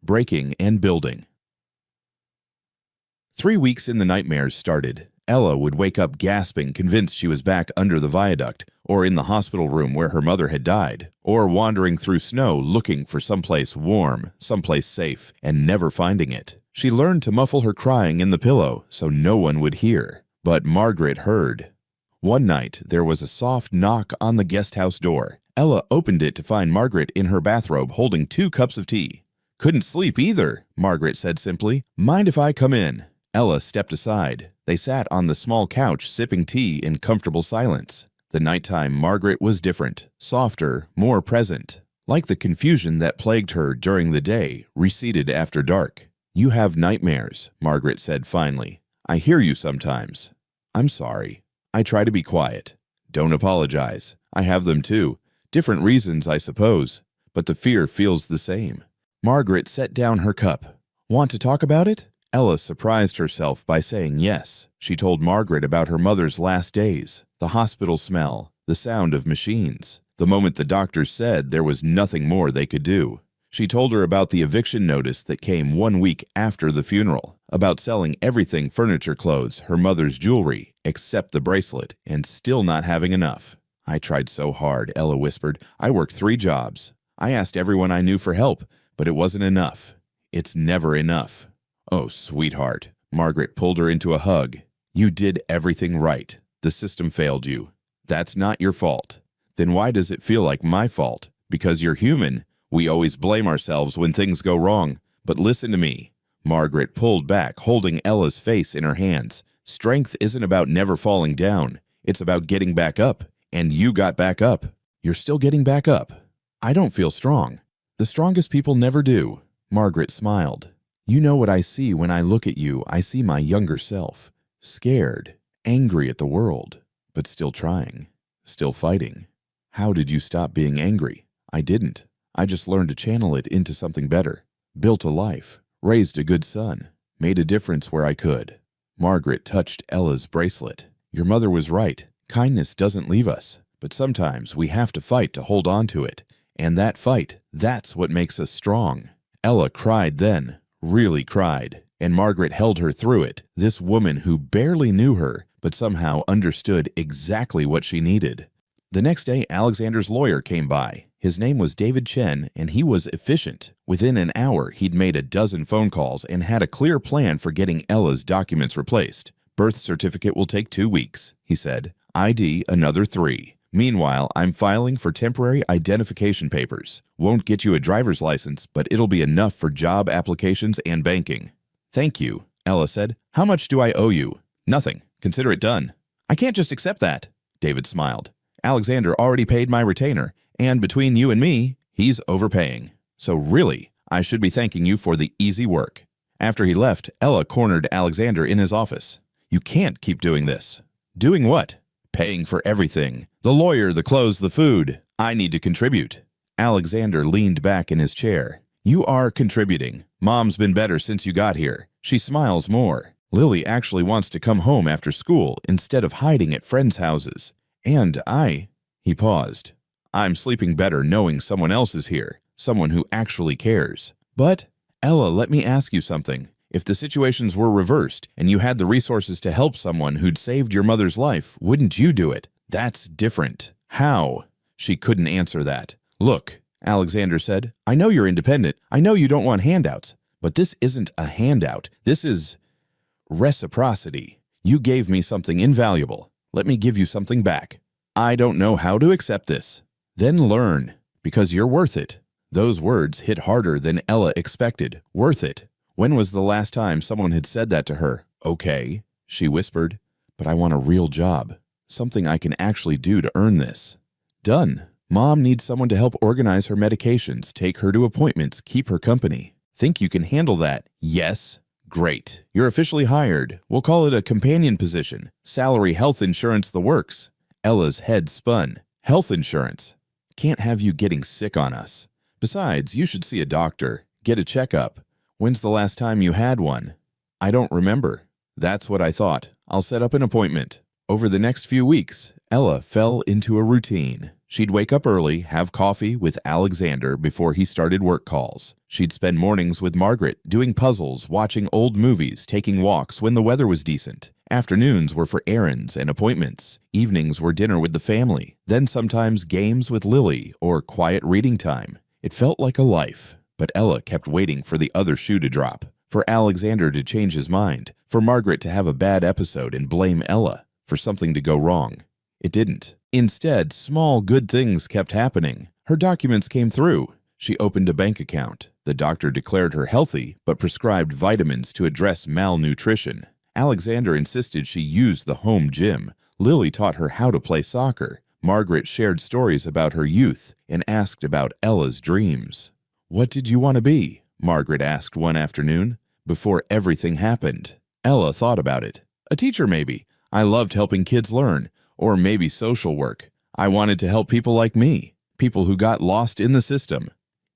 Breaking and Building. 3 weeks in, the nightmares started. Ella would wake up gasping, convinced she was back under the viaduct, or in the hospital room where her mother had died, or wandering through snow looking for someplace warm, someplace safe, and never finding it. She learned to muffle her crying in the pillow so no one would hear. But Margaret heard. One night, there was a soft knock on the guest house door. Ella opened it to find Margaret in her bathrobe holding 2 cups of tea. "Couldn't sleep either," Margaret said simply. "Mind if I come in?" Ella stepped aside. They sat on the small couch sipping tea in comfortable silence. The nighttime Margaret was different, softer, more present. Like the confusion that plagued her during the day receded after dark. "You have nightmares," Margaret said finally. "I hear you sometimes." "I'm sorry. I try to be quiet." "Don't apologize. I have them too. Different reasons, I suppose, but the fear feels the same." Margaret set down her cup. "Want to talk about it?" Ella surprised herself by saying yes. She told Margaret about her mother's last days, the hospital smell, the sound of machines, the moment the doctor said there was nothing more they could do. She told her about the eviction notice that came 1 week after the funeral, about selling everything, furniture, clothes, her mother's jewelry, except the bracelet, and still not having enough. "I tried so hard," Ella whispered. "I worked 3 jobs. I asked everyone I knew for help, but it wasn't enough. It's never enough." "Oh, sweetheart." Margaret pulled her into a hug. "You did everything right. The system failed you. That's not your fault." "Then why does it feel like my fault?" "Because you're human. We always blame ourselves when things go wrong. But listen to me." Margaret pulled back, holding Ella's face in her hands. "Strength isn't about never falling down. It's about getting back up. And you got back up." "You're still getting back up." "I don't feel strong." "The strongest people never do." Margaret smiled. "You know what I see when I look at you. I see my younger self. Scared, angry at the world, but still trying, still fighting." "How did you stop being angry?" "I didn't. I just learned to channel it into something better. Built a life, raised a good son, made a difference where I could." Margaret touched Ella's bracelet. "Your mother was right. Kindness doesn't leave us, but sometimes we have to fight to hold on to it. And that fight, that's what makes us strong." Ella cried then, really cried, and Margaret held her through it, this woman who barely knew her, but somehow understood exactly what she needed. The next day, Alexander's lawyer came by. His name was David Chen, and he was efficient. Within an hour, he'd made a dozen phone calls and had a clear plan for getting Ella's documents replaced. "Birth certificate will take 2 weeks," he said. "ID another 3. Meanwhile, I'm filing for temporary identification papers. Won't get you a driver's license, but it'll be enough for job applications and banking." "Thank you," Ella said. "How much do I owe you?" "Nothing. Consider it done." "I can't just accept that." David smiled. "Alexander already paid my retainer, and between you and me, he's overpaying. So really, I should be thanking you for the easy work." After he left, Ella cornered Alexander in his office. "You can't keep doing this." "Doing what?" "Paying for everything. The lawyer, the clothes, the food. I need to contribute." Alexander leaned back in his chair. "You are contributing. Mom's been better since you got here. She smiles more. Lily actually wants to come home after school instead of hiding at friends' houses. And He paused. "I'm sleeping better knowing someone else is here, someone who actually cares." "But, Ella, let me ask you something. If the situations were reversed and you had the resources to help someone who'd saved your mother's life, wouldn't you do it? That's different." "How?" She couldn't answer that. "Look," Alexander said, "I know you're independent. I know you don't want handouts. But this isn't a handout. This is reciprocity. You gave me something invaluable. Let me give you something back. I don't know how to accept this." "Then learn, because you're worth it." Those words hit harder than Ella expected. Worth it. When was the last time someone had said that to her? "Okay," she whispered, "but I want a real job. Something I can actually do to earn this." "Done. Mom needs someone to help organize her medications, take her to appointments, keep her company. Think you can handle that?" "Yes." "Great. You're officially hired. We'll call it a companion position. Salary, health insurance, the works." Ella's head spun. "Health insurance? Can't have you getting sick on us. Besides, you should see a doctor. Get a checkup. When's the last time you had one?" "I don't remember." "That's what I thought. I'll set up an appointment." Over the next few weeks, Ella fell into a routine. She'd wake up early, have coffee with Alexander before he started work calls. She'd spend mornings with Margaret, doing puzzles, watching old movies, taking walks when the weather was decent. Afternoons were for errands and appointments. Evenings were dinner with the family. Then sometimes games with Lily or quiet reading time. It felt like a life, but Ella kept waiting for the other shoe to drop, for Alexander to change his mind, for Margaret to have a bad episode and blame Ella, for something to go wrong. It didn't. Instead, small good things kept happening. Her documents came through. She opened a bank account. The doctor declared her healthy, but prescribed vitamins to address malnutrition. Alexander insisted she use the home gym. Lily taught her how to play soccer. Margaret shared stories about her youth and asked about Ella's dreams. "What did you want to be?" Margaret asked one afternoon, before everything happened. Ella thought about it. "A teacher, maybe. I loved helping kids learn. Or maybe social work. I wanted to help people like me, people who got lost in the system."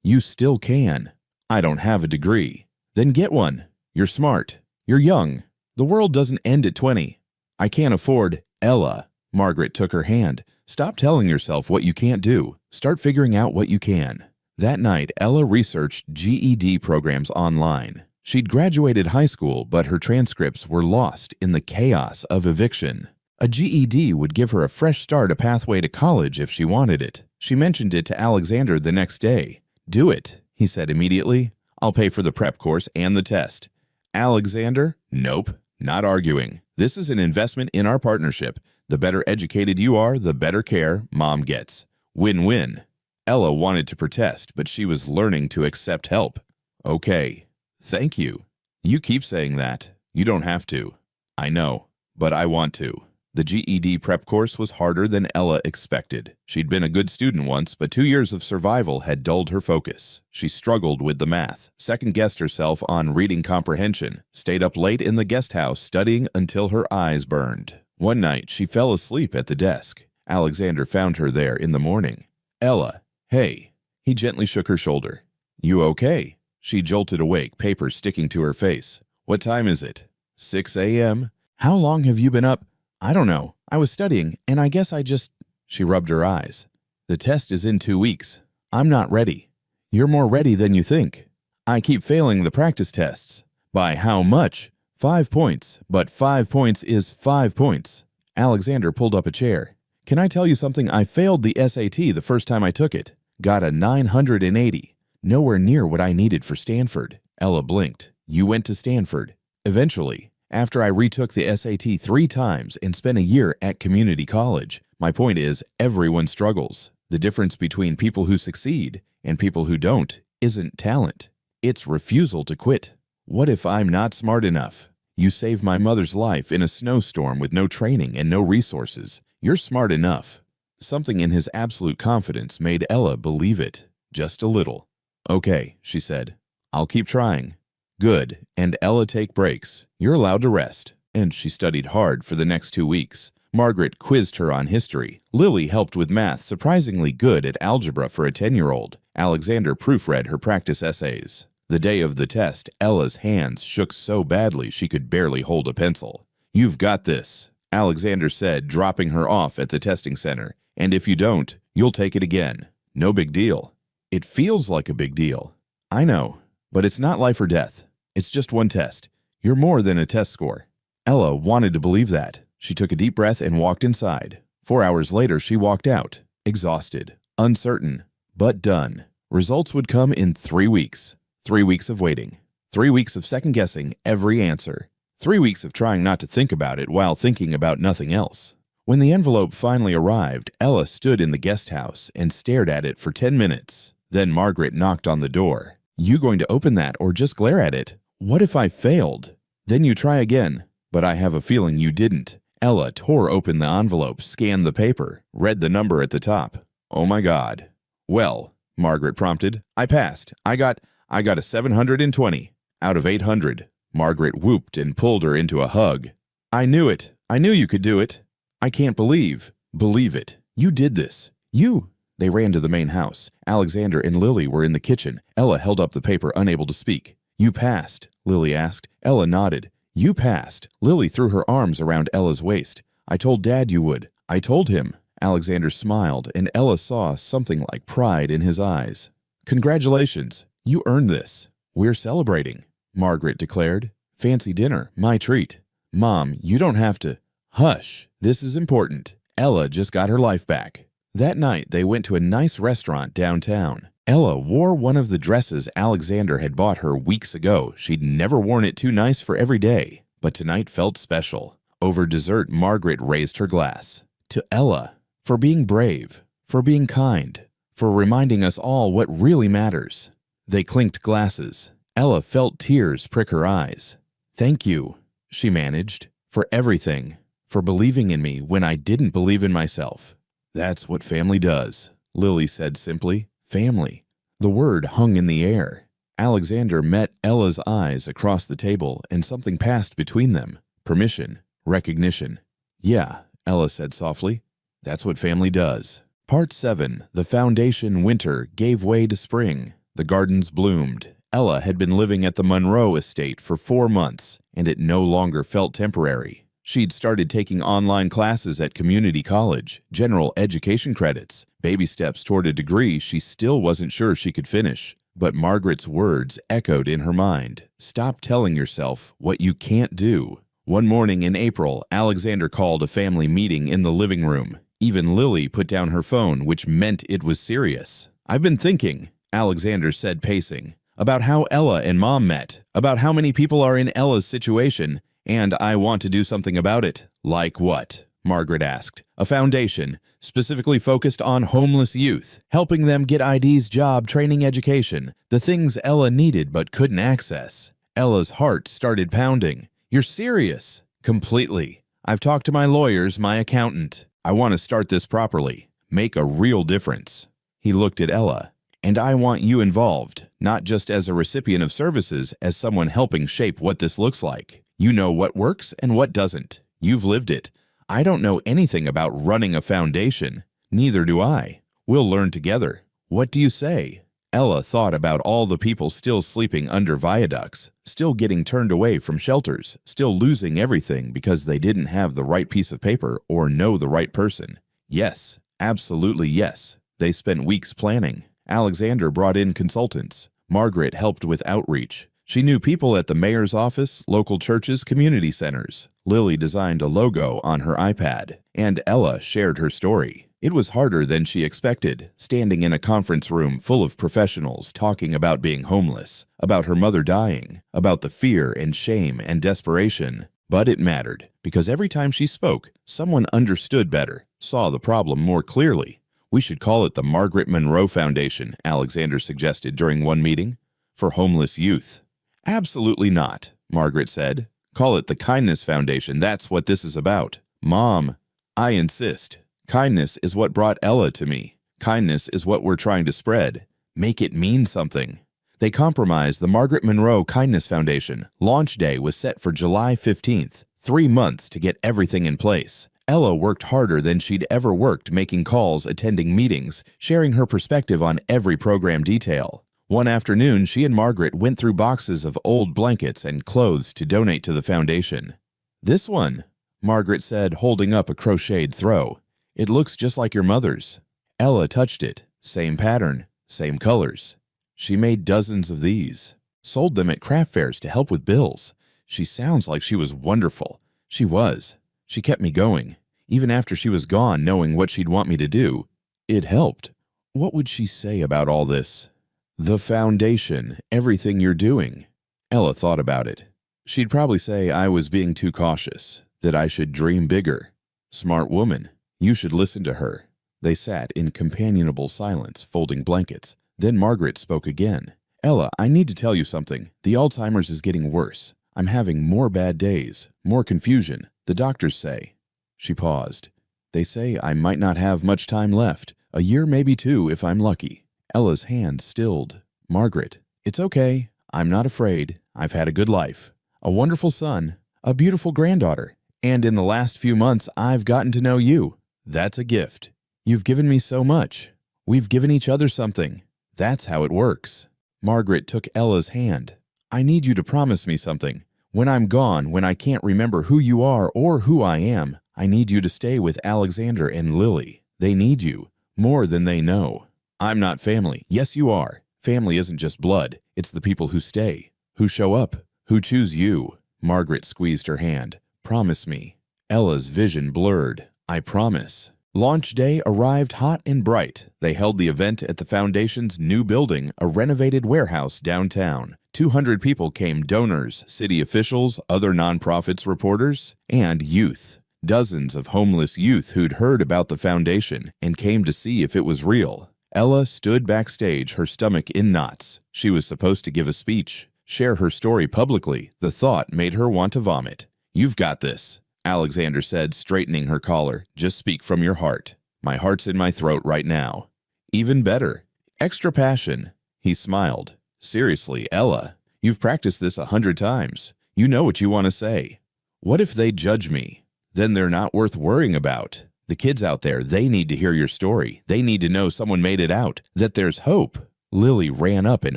"You still can." "I don't have a degree." "Then get one. You're smart. You're young. The world doesn't end at 20. "I can't afford." "Ella." Margaret took her hand. "Stop telling yourself what you can't do. Start figuring out what you can." That night, Ella researched GED programs online. She'd graduated high school, but her transcripts were lost in the chaos of eviction. A GED would give her a fresh start, a pathway to college if she wanted it. She mentioned it to Alexander the next day. "Do it," he said immediately. "I'll pay for the prep course and the test." Alexander? Nope, not arguing. "This is an investment in our partnership. The better educated you are, the better care Mom gets. Win-win." Ella wanted to protest, but she was learning to accept help. "Okay. Thank you." "You keep saying that. You don't have to." "I know, but I want to." The GED prep course was harder than Ella expected. She'd been a good student once, but 2 years of survival had dulled her focus. She struggled with the math, second-guessed herself on reading comprehension, stayed up late in the guest house studying until her eyes burned. One night, she fell asleep at the desk. Alexander found her there in the morning. "Ella, hey." He gently shook her shoulder. "You okay?" She jolted awake, paper sticking to her face. "What time is it?" 6 a.m. "How long have you been up?" "I don't know. I was studying, and I guess I just—" She rubbed her eyes. "The test is in 2 weeks. I'm not ready." "You're more ready than you think." "I keep failing the practice tests." "By how much?" 5 points, but 5 points is 5 points. Alexander pulled up a chair. "Can I tell you something? I failed the SAT the first time I took it. Got a 980. Nowhere near what I needed for Stanford." Ella blinked. "You went to Stanford." "Eventually. After I retook the SAT 3 times and spent a year at community college. My point is, everyone struggles. The difference between people who succeed and people who don't isn't talent. It's refusal to quit. What if I'm not smart enough? You saved my mother's life in a snowstorm with no training and no resources. You're smart enough." Something in his absolute confidence made Ella believe it, just a little. "Okay," she said. "I'll keep trying." "Good. And Ella, take breaks. You're allowed to rest." And she studied hard for the next 2 weeks. Margaret quizzed her on history. Lily helped with math, surprisingly good at algebra for a 10-year-old. Alexander proofread her practice essays. The day of the test, Ella's hands shook so badly she could barely hold a pencil. "You've got this," Alexander said, dropping her off at the testing center. "And if you don't, you'll take it again. No big deal." "It feels like a big deal." "I know, but it's not life or death. It's just one test. You're more than a test score." Ella wanted to believe that. She took a deep breath and walked inside. 4 hours later, she walked out, exhausted, uncertain, but done. Results would come in 3 weeks. 3 weeks of waiting. 3 weeks of second-guessing every answer. 3 weeks of trying not to think about it while thinking about nothing else. When the envelope finally arrived, Ella stood in the guest house and stared at it for 10 minutes. Then Margaret knocked on the door. "You going to open that or just glare at it? What if I failed?" "Then you try again." "But I have a feeling you didn't." Ella tore open the envelope, scanned the paper, read the number at the top. "Oh my God." "Well," Margaret prompted, "I passed. I got a 720 out of 800. Margaret whooped and pulled her into a hug. "I knew it. I knew you could do it." "I can't believe." "Believe it. You did this. You." They ran to the main house. Alexander and Lily were in the kitchen. Ella held up the paper, unable to speak. "You passed?" Lily asked. Ella nodded. "You passed." Lily threw her arms around Ella's waist. "I told Dad you would. I told him." Alexander smiled, and Ella saw something like pride in his eyes. "Congratulations. You earned this. We're celebrating," Margaret declared. "Fancy dinner. My treat." "Mom, you don't have to." "Hush. This is important. Ella just got her life back." That night, they went to a nice restaurant downtown. Ella wore one of the dresses Alexander had bought her weeks ago. She'd never worn it too nice for every day, but tonight felt special. Over dessert, Margaret raised her glass. "To Ella, for being brave, for being kind, for reminding us all what really matters." They clinked glasses. Ella felt tears prick her eyes. "Thank you," she managed, "for everything, for believing in me when I didn't believe in myself." That's what family does, Lily said simply. Family. The word hung in the air. Alexander met Ella's eyes across the table, and something passed between them. Permission. Recognition. Yeah, Ella said softly. That's what family does. Part 7. The foundation winter gave way to spring. The gardens bloomed. Ella had been living at the Monroe estate for 4 months, and it no longer felt temporary. She'd started taking online classes at community college, general education credits, baby steps toward a degree she still wasn't sure she could finish. But Margaret's words echoed in her mind. Stop telling yourself what you can't do. One morning in April, Alexander called a family meeting in the living room. Even Lily put down her phone, which meant it was serious. I've been thinking, Alexander said, pacing, about how Ella and Mom met, about how many people are in Ella's situation, and I want to do something about it. Like what? Margaret asked. A foundation, specifically focused on homeless youth, helping them get IDs, job, training, education, the things Ella needed but couldn't access. Ella's heart started pounding. You're serious? Completely. I've talked to my lawyers, my accountant. I want to start this properly. Make a real difference. He looked at Ella. And I want you involved, not just as a recipient of services, as someone helping shape what this looks like. You know what works and what doesn't. You've lived it. I don't know anything about running a foundation. Neither do I. We'll learn together. What do you say? Ella thought about all the people still sleeping under viaducts, still getting turned away from shelters, still losing everything because they didn't have the right piece of paper or know the right person. Yes, absolutely yes. They spent weeks planning. Alexander brought in consultants. Margaret helped with outreach. She knew people at the mayor's office, local churches, community centers. Lily designed a logo on her iPad, and Ella shared her story. It was harder than she expected, standing in a conference room full of professionals talking about being homeless, about her mother dying, about the fear and shame and desperation. But it mattered, because every time she spoke, someone understood better, saw the problem more clearly. We should call it the Margaret Monroe Foundation, Alexander suggested during one meeting, for homeless youth. Absolutely not, Margaret said. Call it the Kindness Foundation. That's what this is about. Mom, I insist. Kindness is what brought Ella to me. Kindness is what we're trying to spread. Make it mean something. They compromised the Margaret Monroe Kindness Foundation. Launch day was set for July 15th, 3 months to get everything in place. Ella worked harder than she'd ever worked, making calls, attending meetings, sharing her perspective on every program detail. One afternoon, she and Margaret went through boxes of old blankets and clothes to donate to the foundation. This one, Margaret said, holding up a crocheted throw. It looks just like your mother's. Ella touched it. Same pattern, same colors. She made dozens of these. Sold them at craft fairs to help with bills. She sounds like she was wonderful. She was. She kept me going. Even after she was gone, knowing what she'd want me to do. It helped. What would she say about all this? The foundation, everything you're doing. Ella thought about it. She'd probably say I was being too cautious, that I should dream bigger. Smart woman. You should listen to her. They sat in companionable silence, folding blankets. Then Margaret spoke again. Ella, I need to tell you something. The Alzheimer's is getting worse. I'm having more bad days, more confusion. The doctors say. She paused. They say I might not have much time left. A year, maybe 2, if I'm lucky. Ella's hand stilled. Margaret, it's okay. I'm not afraid. I've had a good life. A wonderful son. A beautiful granddaughter. And in the last few months, I've gotten to know you. That's a gift. You've given me so much. We've given each other something. That's how it works. Margaret took Ella's hand. I need you to promise me something. When I'm gone, when I can't remember who you are or who I am, I need you to stay with Alexander and Lily. They need you, more than they know. I'm not family. Yes, you are. Family isn't just blood. It's the people who stay, who show up, who choose you. Margaret squeezed her hand. Promise me. Ella's vision blurred. I promise. Launch day arrived hot and bright. They held the event at the foundation's new building, a renovated warehouse downtown. 200 people came, donors, city officials, other nonprofits, reporters, and youth. Dozens of homeless youth who'd heard about the foundation and came to see if it was real. Ella stood backstage, her stomach in knots. She was supposed to give a speech, share her story publicly. The thought made her want to vomit. You've got this, Alexander said, straightening her collar. Just speak from your heart. My heart's in my throat right now. Even better. Extra passion. He smiled. Seriously, Ella, you've practiced this 100 times. You know what you want to say. What if they judge me? Then they're not worth worrying about. The kids out there, they need to hear your story. They need to know someone made it out, that there's hope. Lily ran up and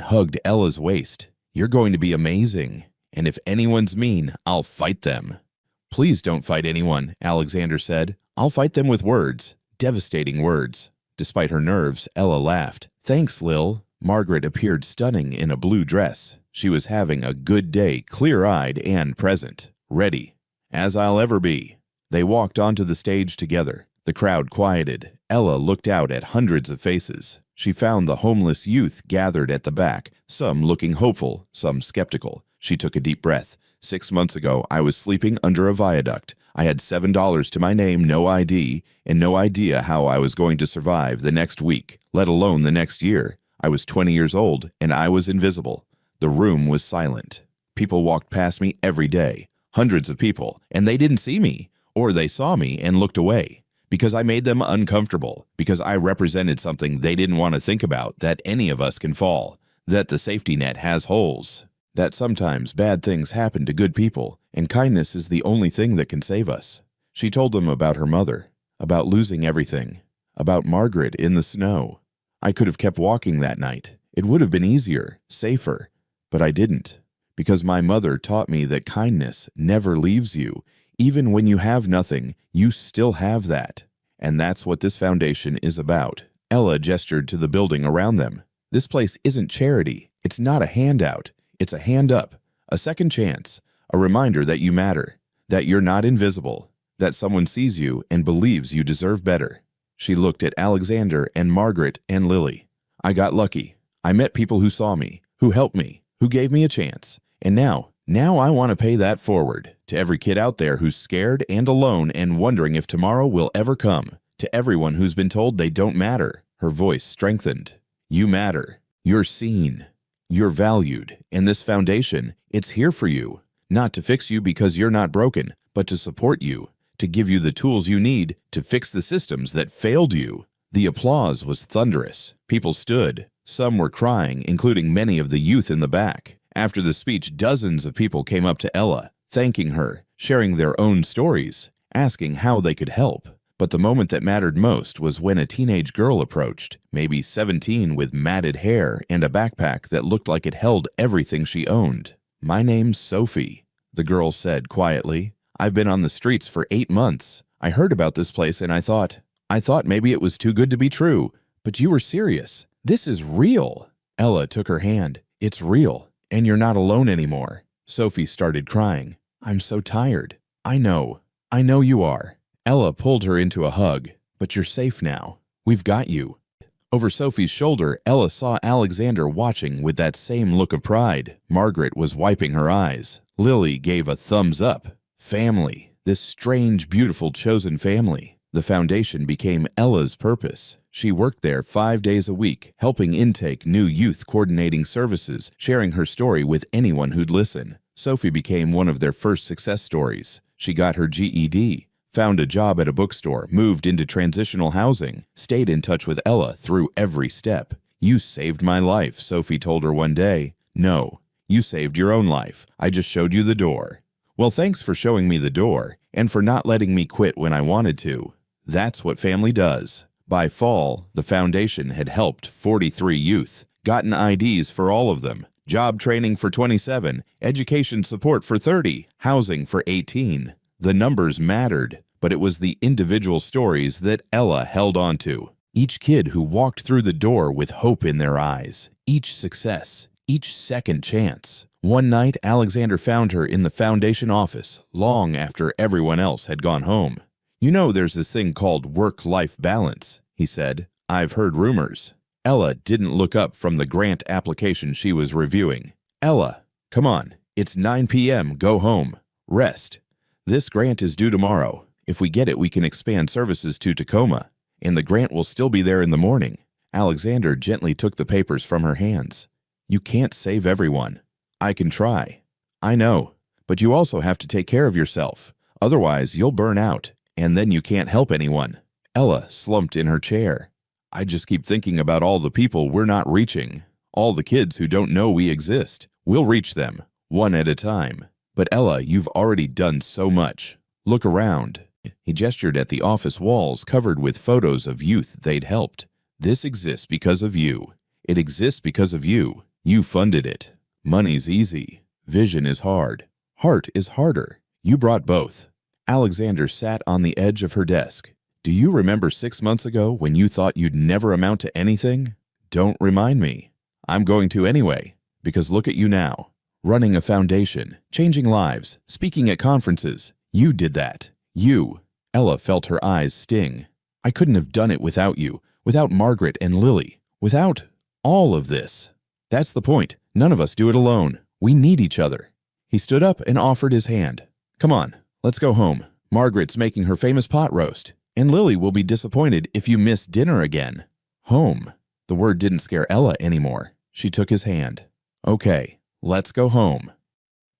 hugged Ella's waist. You're going to be amazing. And if anyone's mean, I'll fight them. Please don't fight anyone, Alexander said. I'll fight them with words. Devastating words. Despite her nerves, Ella laughed. Thanks, Lil. Margaret appeared stunning in a blue dress. She was having a good day, clear-eyed and present. Ready. As I'll ever be. They walked onto the stage together. The crowd quieted. Ella looked out at hundreds of faces. She found the homeless youth gathered at the back, some looking hopeful, some skeptical. She took a deep breath. 6 months ago, I was sleeping under a viaduct. I had $7 to my name, no ID, and no idea how I was going to survive the next week, let alone the next year. I was 20 years old, and I was invisible. The room was silent. People walked past me every day, hundreds of people, and they didn't see me. Or they saw me and looked away, because I made them uncomfortable, because I represented something they didn't want to think about, that any of us can fall, that the safety net has holes, that sometimes bad things happen to good people, and kindness is the only thing that can save us. She told them about her mother, about losing everything, about Margaret in the snow. I could have kept walking that night. It would have been easier, safer, but I didn't, because my mother taught me that kindness never leaves you. Even when you have nothing, you still have that. And that's what this foundation is about. Ella gestured to the building around them. This place isn't charity. It's not a handout. It's a hand up, a second chance, a reminder that you matter, that you're not invisible, that someone sees you and believes you deserve better. She looked at Alexander and Margaret and Lily. I got lucky. I met people who saw me, who helped me, who gave me a chance. And now I want to pay that forward to every kid out there who's scared and alone and wondering if tomorrow will ever come. To everyone who's been told they don't matter. Her voice strengthened. You matter. You're seen. You're valued. And this foundation, it's here for you. Not to fix you because you're not broken, but to support you, to give you the tools you need to fix the systems that failed you. The applause was thunderous. People stood. Some were crying, including many of the youth in the back. After the speech, dozens of people came up to Ella, thanking her, sharing their own stories, asking how they could help. But the moment that mattered most was when a teenage girl approached, maybe 17 with matted hair and a backpack that looked like it held everything she owned. My name's Sophie, the girl said quietly. I've been on the streets for 8 months. I heard about this place and I thought maybe it was too good to be true. But you were serious. This is real. Ella took her hand. It's real. And you're not alone anymore. Sophie started crying. I'm so tired. I know you are. Ella pulled her into a hug. But you're safe now. We've got you. Over Sophie's shoulder, Ella saw Alexander watching with that same look of pride. Margaret was wiping her eyes. Lily gave a thumbs up. Family. This strange, beautiful, chosen family. The foundation became Ella's purpose. She worked there 5 days a week, helping intake new youth, coordinating services, sharing her story with anyone who'd listen. Sophie became one of their first success stories. She got her GED, found a job at a bookstore, moved into transitional housing, stayed in touch with Ella through every step. You saved my life, Sophie told her one day. No, you saved your own life. I just showed you the door. Well, thanks for showing me the door, and for not letting me quit when I wanted to. That's what family does. By fall, the foundation had helped 43 youth, gotten IDs for all of them, job training for 27, education support for 30, housing for 18. The numbers mattered, but it was the individual stories that Ella held on to. Each kid who walked through the door with hope in their eyes, each success, each second chance. One night, Alexander found her in the foundation office, long after everyone else had gone home. You know, there's this thing called work-life balance, he said. I've heard rumors. Ella didn't look up from the grant application she was reviewing. Ella, come on. It's 9 p.m. Go home. Rest. This grant is due tomorrow. If we get it, we can expand services to Tacoma, and the grant will still be there in the morning. Alexander gently took the papers from her hands. You can't save everyone. I can try. I know. But you also have to take care of yourself. Otherwise, you'll burn out. And then you can't help anyone. Ella slumped in her chair. I just keep thinking about all the people we're not reaching. All the kids who don't know we exist. We'll reach them, one at a time. But Ella, you've already done so much. Look around. He gestured at the office walls covered with photos of youth they'd helped. This exists because of you. It exists because of you. You funded it. Money's easy. Vision is hard. Heart is harder. You brought both. Alexander sat on the edge of her desk. Do you remember 6 months ago when you thought you'd never amount to anything? Don't remind me. I'm going to anyway, because look at you now. Running a foundation, changing lives, speaking at conferences. You did that. You. Ella felt her eyes sting. I couldn't have done it without you, without Margaret and Lily, without all of this. That's the point. None of us do it alone. We need each other. He stood up and offered his hand. Come on, let's go home. Margaret's making her famous pot roast, and Lily will be disappointed if you miss dinner again. Home. The word didn't scare Ella anymore. She took his hand. Okay, let's go home.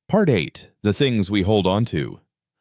Part 8. The Things We Hold On To.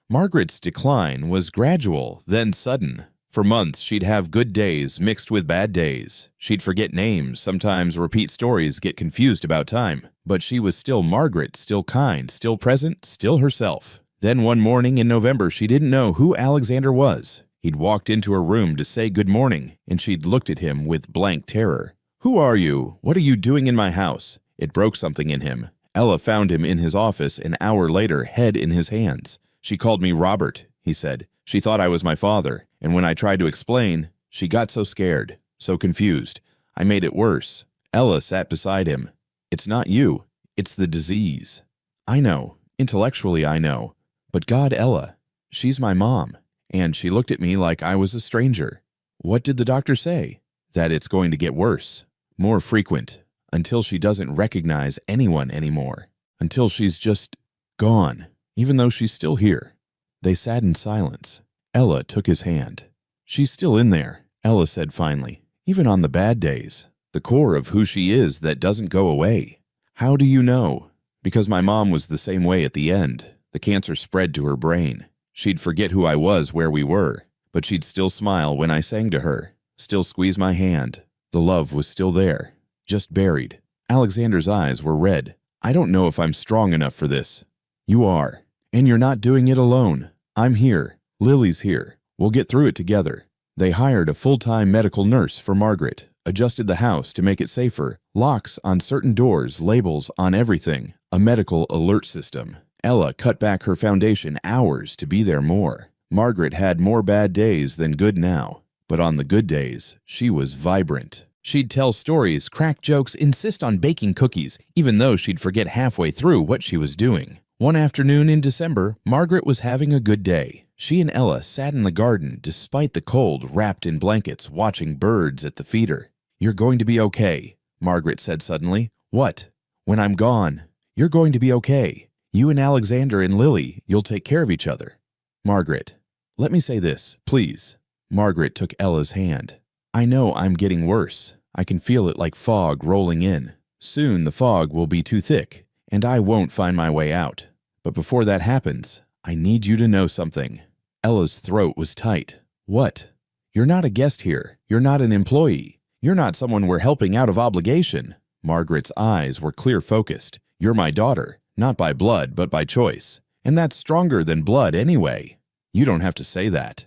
Margaret's decline was gradual, then sudden. For months, she'd have good days mixed with bad days. She'd forget names, sometimes repeat stories, get confused about time. But she was still Margaret, still kind, still present, still herself. Then one morning in November, she didn't know who Alexander was. He'd walked into her room to say good morning, and she'd looked at him with blank terror. Who are you? What are you doing in my house? It broke something in him. Ella found him in his office an hour later, head in his hands. She called me Robert, he said. She thought I was my father, and when I tried to explain, she got so scared, so confused. I made it worse. Ella sat beside him. It's not you. It's the disease. I know. Intellectually, I know. But God, Ella, she's my mom. And she looked at me like I was a stranger. What did the doctor say? That it's going to get worse, more frequent, until she doesn't recognize anyone anymore, until she's just gone, even though she's still here. They sat in silence. Ella took his hand. She's still in there, Ella said finally, even on the bad days, the core of who she is that doesn't go away. How do you know? Because my mom was the same way at the end. The cancer spread to her brain. She'd forget who I was where we were, but she'd still smile when I sang to her, still squeeze my hand. The love was still there, just buried. Alexander's eyes were red. I don't know if I'm strong enough for this. You are, and you're not doing it alone. I'm here. Lily's here. We'll get through it together. They hired a full-time medical nurse for Margaret, adjusted the house to make it safer, locks on certain doors, labels on everything, a medical alert system. Ella cut back her foundation hours to be there more. Margaret had more bad days than good now, but on the good days, she was vibrant. She'd tell stories, crack jokes, insist on baking cookies, even though she'd forget halfway through what she was doing. One afternoon in December, Margaret was having a good day. She and Ella sat in the garden, despite the cold, wrapped in blankets, watching birds at the feeder. You're going to be okay, Margaret said suddenly. What? When I'm gone. You're going to be okay. You and Alexander and Lily, you'll take care of each other. Margaret, let me say this, please. Margaret took Ella's hand. I know I'm getting worse. I can feel it like fog rolling in. Soon the fog will be too thick, and I won't find my way out. But before that happens, I need you to know something. Ella's throat was tight. What? You're not a guest here. You're not an employee. You're not someone we're helping out of obligation. Margaret's eyes were clear-focused. You're my daughter. Not by blood, but by choice. And that's stronger than blood anyway. You don't have to say that.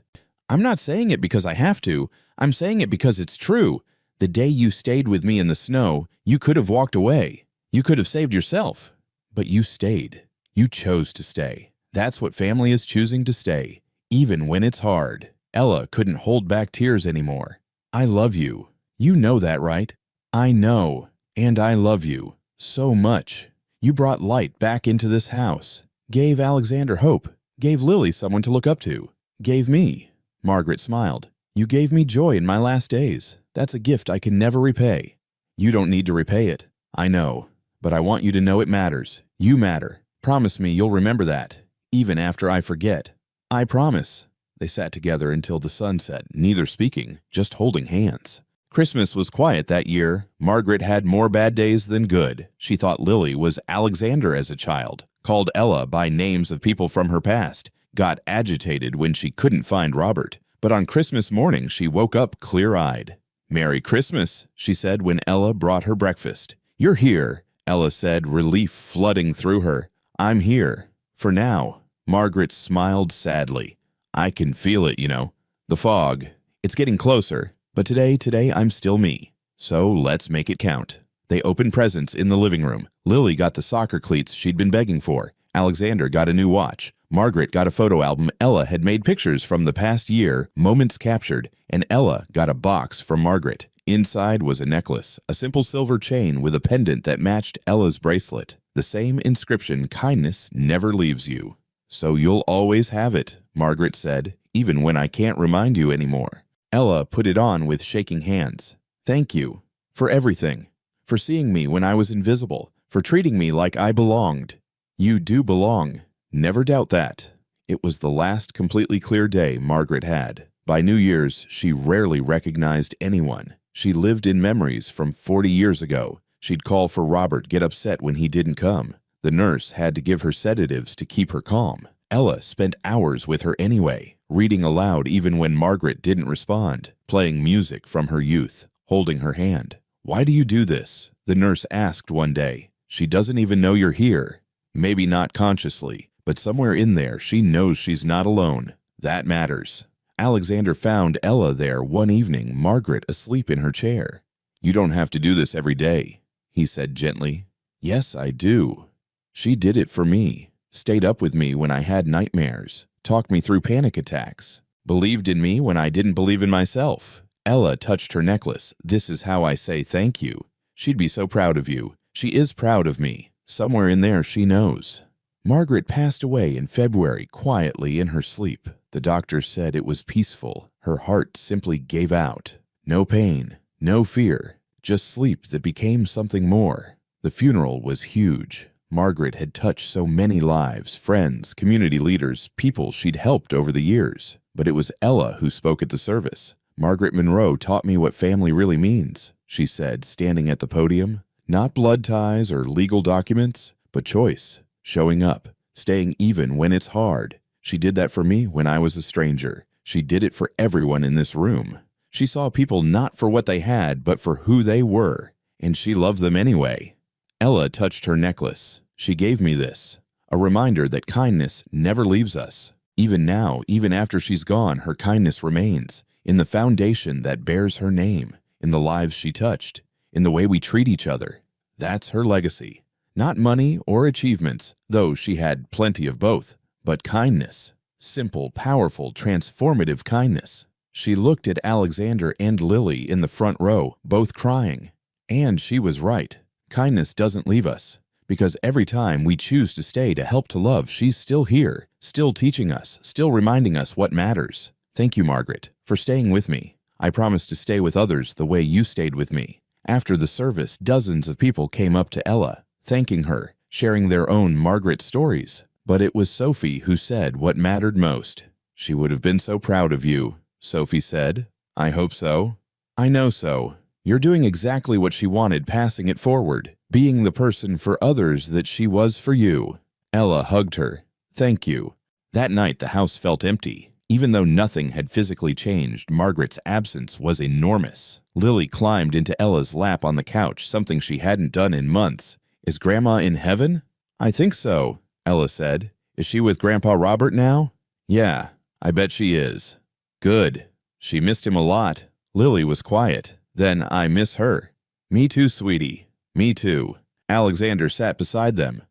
I'm not saying it because I have to. I'm saying it because it's true. The day you stayed with me in the snow, you could have walked away. You could have saved yourself. But you stayed. You chose to stay. That's what family is, choosing to stay, even when it's hard. Ella couldn't hold back tears anymore. I love you. You know that, right? I know. And I love you. So much. You brought light back into this house, gave Alexander hope, gave Lily someone to look up to, gave me. Margaret smiled. You gave me joy in my last days. That's a gift I can never repay. You don't need to repay it. I know, but I want you to know it matters. You matter. Promise me you'll remember that, even after I forget. I promise. They sat together until the sun set, neither speaking, just holding hands. Christmas was quiet that year. Margaret had more bad days than good. She thought Lily was Alexander as a child, called Ella by names of people from her past, got agitated when she couldn't find Robert, But on Christmas morning, she woke up clear-eyed. "Merry Christmas," she said when Ella brought her breakfast. "You're here," Ella said, relief flooding through her. "I'm here. For now." Margaret smiled sadly. "I can feel it, you know. The fog. It's getting closer. But today I'm still me. So let's make it count." They opened presents in the living room. Lily got the soccer cleats she'd been begging for. Alexander got a new watch. Margaret got a photo album Ella had made pictures from the past year, moments captured, and Ella got a box from Margaret. Inside was a necklace, a simple silver chain with a pendant that matched Ella's bracelet. The same inscription, "Kindness never leaves you." "So you'll always have it," Margaret said, "even when I can't remind you anymore." Ella put it on with shaking hands. "Thank you. For everything. For seeing me when I was invisible. For treating me like I belonged. You do belong. Never doubt that." It was the last completely clear day Margaret had. By New Year's, she rarely recognized anyone. She lived in memories from 40 years ago. She'd call for Robert, get upset when he didn't come. The nurse had to give her sedatives to keep her calm. Ella spent hours with her anyway, reading aloud even when Margaret didn't respond, playing music from her youth, holding her hand. "Why do you do this?" the nurse asked one day. "She doesn't even know you're here." Maybe not consciously, but somewhere in there she knows she's not alone. That matters. Alexander found Ella there one evening, Margaret asleep in her chair. "You don't have to do this every day," he said gently. "Yes, I do." She did it for me, stayed up with me when I had nightmares, talked me through panic attacks, believed in me when I didn't believe in myself. Ella touched her necklace. "This is how I say thank you. She'd be so proud of you. She is proud of me. Somewhere in there she knows." Margaret passed away in February, quietly in her sleep. The doctors said it was peaceful. Her heart simply gave out. No pain, no fear, just sleep that became something more. The funeral was huge. Margaret had touched so many lives, friends, community leaders, people she'd helped over the years. But it was Ella who spoke at the service. "Margaret Monroe taught me what family really means," she said, standing at the podium. "Not blood ties or legal documents, but choice. Showing up, staying even when it's hard. She did that for me when I was a stranger. She did it for everyone in this room. She saw people not for what they had, but for who they were, and she loved them anyway." Ella touched her necklace. "She gave me this, a reminder that kindness never leaves us. Even now, even after she's gone, her kindness remains, in the foundation that bears her name, in the lives she touched, in the way we treat each other. That's her legacy. Not money or achievements, though she had plenty of both, but kindness. Simple, powerful, transformative kindness." She looked at Alexander and Lily in the front row, both crying. And she was right. Kindness doesn't leave us, because every time we choose to stay, to help, to love, she's still here, still teaching us, still reminding us what matters. Thank you, Margaret, for staying with me. I promise to stay with others the way you stayed with me. After the service, dozens of people came up to Ella, thanking her, sharing their own Margaret stories. But it was Sophie who said what mattered most. "She would have been so proud of you," Sophie said. "I hope so. I know so. You're doing exactly what she wanted, passing it forward, being the person for others that she was for you." Ella hugged her. "Thank you." That night the house felt empty. Even though nothing had physically changed, Margaret's absence was enormous. Lily climbed into Ella's lap on the couch, something she hadn't done in months. "Is Grandma in heaven?" "I think so," Ella said. "Is she with Grandpa Robert now?" "Yeah, I bet she is." "Good. She missed him a lot." Lily was quiet. "Then I miss her." "Me too, sweetie. Me too." Alexander sat beside them.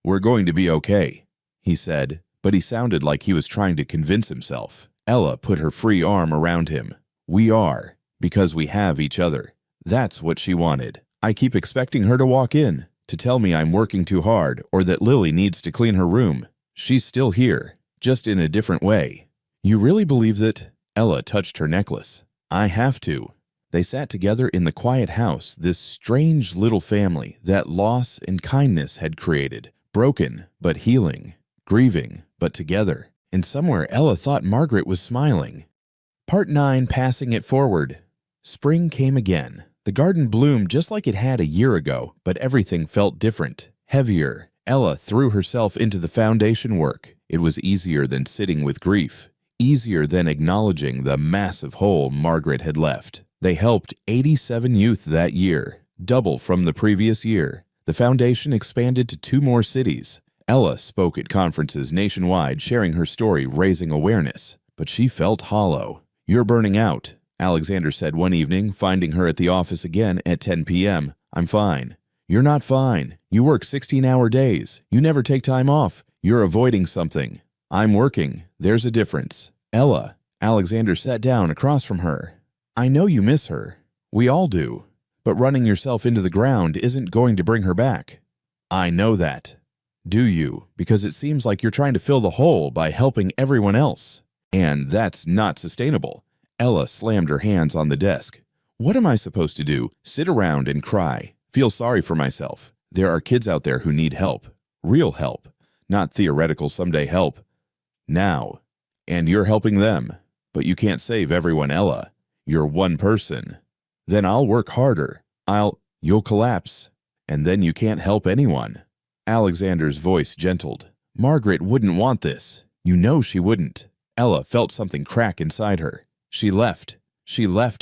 "We're going to be okay," he said, but he sounded like he was trying to convince himself. Ella put her free arm around him. "We are, because we have each other." That's what she wanted. I keep expecting her to walk in, to tell me I'm working too hard, or that Lily needs to clean her room. She's still here, just in a different way. "You really believe that?" Ella touched her necklace. "I have to." They sat together in the quiet house, this strange little family that loss and kindness had created, broken but healing, grieving but together. And somewhere Ella thought Margaret was smiling. Part 9, passing it forward. Spring came again. The garden bloomed just like it had a year ago, but everything felt different, heavier. Ella threw herself into the foundation work. It was easier than sitting with grief, easier than acknowledging the massive hole Margaret had left. They helped 87 youth that year, double from the previous year. The foundation expanded to 2 more cities. Ella spoke at conferences nationwide, sharing her story, raising awareness. But she felt hollow. "You're burning out," Alexander said one evening, finding her at the office again at 10 p.m. "I'm fine." "You're not fine. You work 16-hour days. You never take time off. You're avoiding something." "I'm working. There's a difference." "Ella," Alexander sat down across from her. "I know you miss her. We all do. But running yourself into the ground isn't going to bring her back." "I know that." "Do you? Because it seems like you're trying to fill the hole by helping everyone else. And that's not sustainable." Ella slammed her hands on the desk. "What am I supposed to do? Sit around and cry? Feel sorry for myself? There are kids out there who need help. Real help. Not theoretical someday help. Now. And you're helping them. But you can't save everyone, Ella. You're one person. Then I'll work harder. You'll collapse. And then you can't help anyone." Alexander's voice gentled. "Margaret wouldn't want this. You know she wouldn't." Ella felt something crack inside her. She left,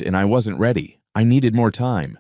and I wasn't ready. I needed more time.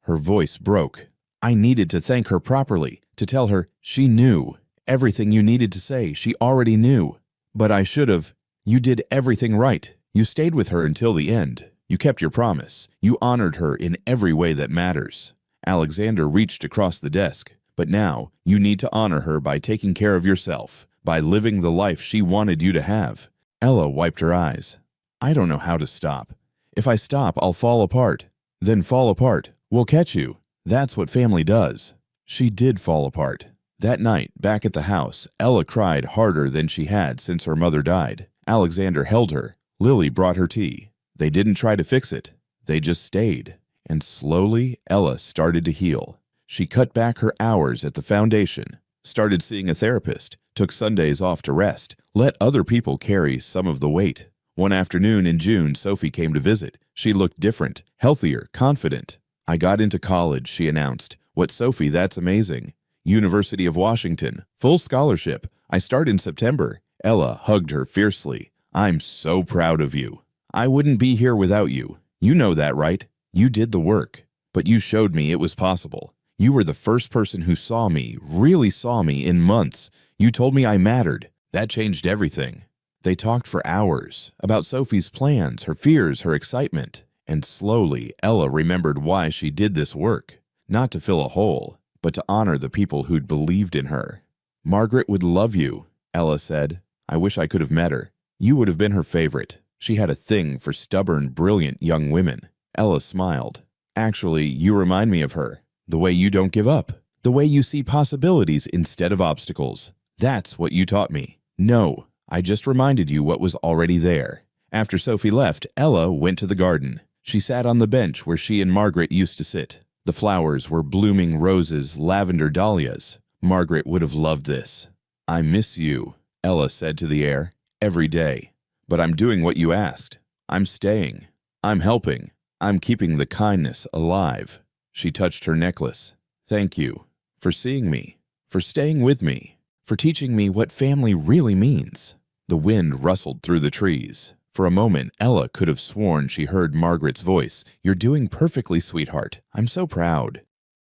Her voice broke. "I needed to thank her properly, to tell her she knew. Everything you needed to say, she already knew. But I should have. You did everything right. You stayed with her until the end. You kept your promise. You honored her in every way that matters." Alexander reached across the desk. "But now, you need to honor her by taking care of yourself, by living the life she wanted you to have." Ella wiped her eyes. "I don't know how to stop. If I stop, I'll fall apart. Then fall apart. We'll catch you. That's what family does." She did fall apart. That night, back at the house, Ella cried harder than she had since her mother died. Alexander held her. Lily brought her tea. They didn't try to fix it. They just stayed. And slowly, Ella started to heal. She cut back her hours at the foundation, started seeing a therapist, took Sundays off to rest, let other people carry some of the weight. One afternoon in June, Sophie came to visit. She looked different, healthier, confident. "I got into college," she announced. "What, Sophie, that's amazing. University of Washington, full scholarship. I start in September." Ella hugged her fiercely. "I'm so proud of you. I wouldn't be here without you. You know that, right? You did the work. But you showed me it was possible. You were the first person who saw me, really saw me, in months. You told me I mattered. That changed everything." They talked for hours about Sophie's plans, her fears, her excitement. And slowly, Ella remembered why she did this work. Not to fill a hole, but to honor the people who'd believed in her. "Margaret would love you," Ella said. "I wish I could have met her. You would have been her favorite." She had a thing for stubborn, brilliant young women. Ella smiled. "Actually, you remind me of her. The way you don't give up. The way you see possibilities instead of obstacles. That's what you taught me. No, I just reminded you what was already there." After Sophie left, Ella went to the garden. She sat on the bench where she and Margaret used to sit. The flowers were blooming roses, lavender dahlias. Margaret would have loved this. "I miss you," Ella said to the air, "every day. But I'm doing what you asked. I'm staying. I'm helping. I'm keeping the kindness alive." She touched her necklace. "Thank you for seeing me, for staying with me, for teaching me what family really means." The wind rustled through the trees. For a moment, Ella could have sworn she heard Margaret's voice. "You're doing perfectly, sweetheart. I'm so proud."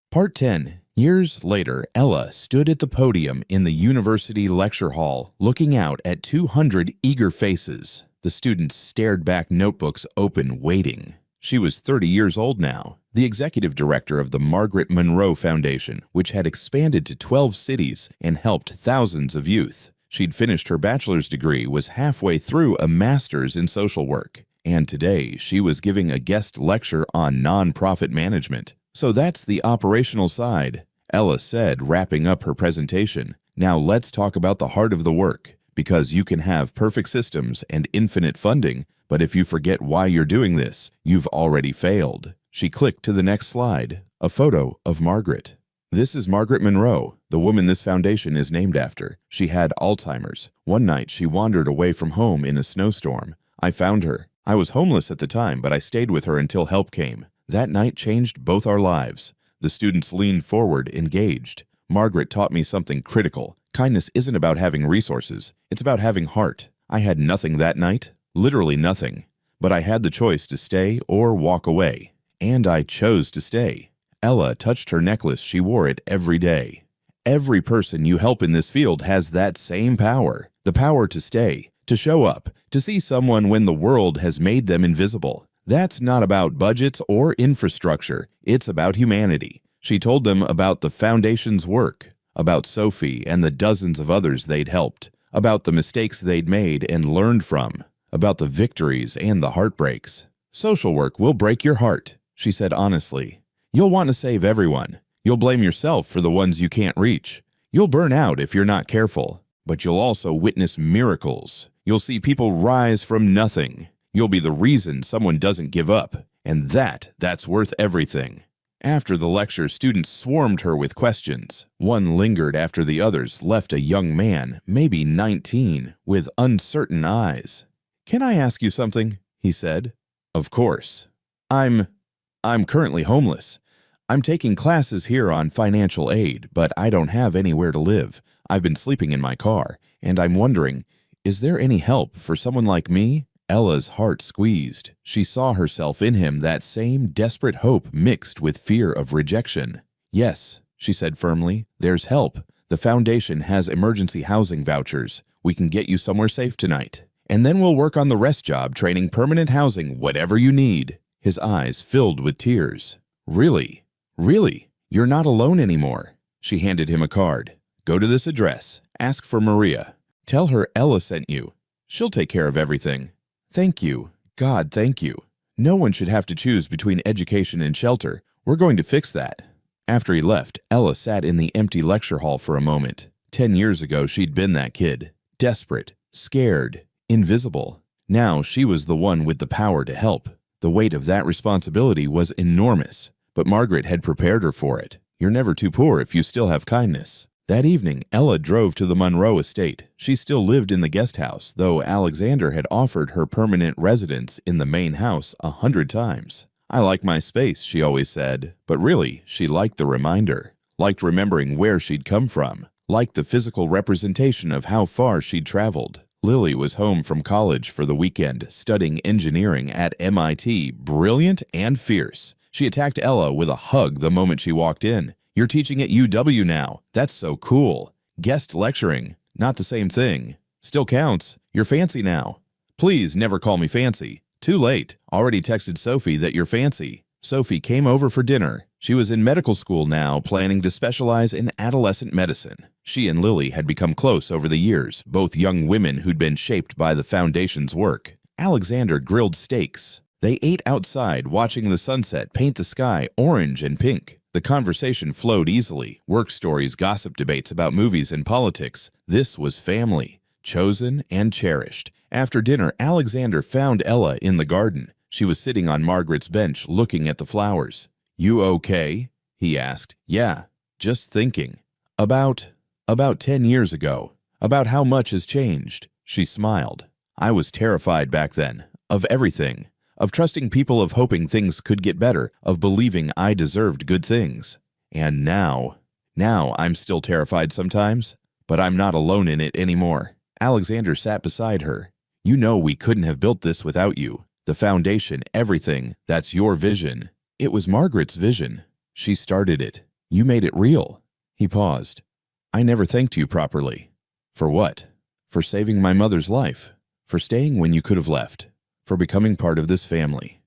Part 10. Years later, Ella stood at the podium in the university lecture hall, looking out at 200 eager faces. The students stared back, notebooks open, waiting. She was 30 years old now, the executive director of the Margaret Monroe Foundation, which had expanded to 12 cities and helped thousands of youth. She'd finished her bachelor's degree, was halfway through a master's in social work, and today she was giving a guest lecture on nonprofit management. "So that's the operational side," Ella said, wrapping up her presentation. "Now let's talk about the heart of the work, because you can have perfect systems and infinite funding, but if you forget why you're doing this, you've already failed." She clicked to the next slide, a photo of Margaret. "This is Margaret Monroe, the woman this foundation is named after. She had Alzheimer's. One night she wandered away from home in a snowstorm. I found her. I was homeless at the time, but I stayed with her until help came. That night changed both our lives." The students leaned forward, engaged. "Margaret taught me something critical. Kindness isn't about having resources. It's about having heart. I had nothing that night, literally nothing. But I had the choice to stay or walk away. And I chose to stay. Ella touched her necklace. She wore it every day. Every person you help in this field has that same power. The power to stay, to show up, to see someone when the world has made them invisible. That's not about budgets or infrastructure. It's about humanity. She told them about the Foundation's work, about Sophie and the dozens of others they'd helped, about the mistakes they'd made and learned from, about the victories and the heartbreaks. Social work will break your heart, she said honestly. You'll want to save everyone. You'll blame yourself for the ones you can't reach. You'll burn out if you're not careful. But you'll also witness miracles. You'll see people rise from nothing. You'll be the reason someone doesn't give up. And that's worth everything. After the lecture, students swarmed her with questions. One lingered after the others left a young man, maybe 19, with uncertain eyes. "Can I ask you something?" he said. "Of course. I'm currently homeless. I'm taking classes here on financial aid, but I don't have anywhere to live. I've been sleeping in my car, and I'm wondering, is there any help for someone like me?" Ella's heart squeezed. She saw herself in him, that same desperate hope mixed with fear of rejection. "Yes," she said firmly, "there's help. The Foundation has emergency housing vouchers. We can get you somewhere safe tonight. And then we'll work on the rest job, training, permanent housing, whatever you need." His eyes filled with tears. "Really? Really? You're not alone anymore." She handed him a card. "Go to this address. Ask for Maria. Tell her Ella sent you. She'll take care of everything." "Thank you. God, thank you. No one should have to choose between education and shelter. We're going to fix that." After he left, Ella sat in the empty lecture hall for a moment. 10 years ago, she'd been that kid. Desperate, scared, invisible. Now she was the one with the power to help. The weight of that responsibility was enormous, but Margaret had prepared her for it. You're never too poor if you still have kindness. That evening, Ella drove to the Monroe estate. She still lived in the guest house, though Alexander had offered her permanent residence in the main house 100 times. "I like my space," she always said, but really, she liked the reminder, liked remembering where she'd come from, liked the physical representation of how far she'd traveled. Lily was home from college for the weekend, studying engineering at MIT, brilliant and fierce. She attacked Ella with a hug the moment she walked in. "You're teaching at UW now. That's so cool. Guest lecturing. Not the same thing. Still counts. You're fancy now." "Please never call me fancy. Too late. Already texted Sophie that you're fancy." Sophie came over for dinner. She was in medical school now, planning to specialize in adolescent medicine. She and Lily had become close over the years, both young women who'd been shaped by the Foundation's work. Alexander grilled steaks. They ate outside, watching the sunset paint the sky orange and pink. The conversation flowed easily. Work stories, gossip debates about movies and politics. This was family, chosen and cherished. After dinner, Alexander found Ella in the garden. She was sitting on Margaret's bench, looking at the flowers. "You okay?" he asked. "Yeah, just thinking. About 10 years ago. About how much has changed." She smiled. "I was terrified back then. Of everything. Of trusting people, of hoping things could get better, of believing I deserved good things. And now I'm still terrified sometimes, but I'm not alone in it anymore." Alexander sat beside her. "You know we couldn't have built this without you. The Foundation, everything, that's your vision." "It was Margaret's vision. She started it. You made it real." He paused. "I never thanked you properly." "For what?" "For saving my mother's life. For staying when you could have left. For becoming part of this family.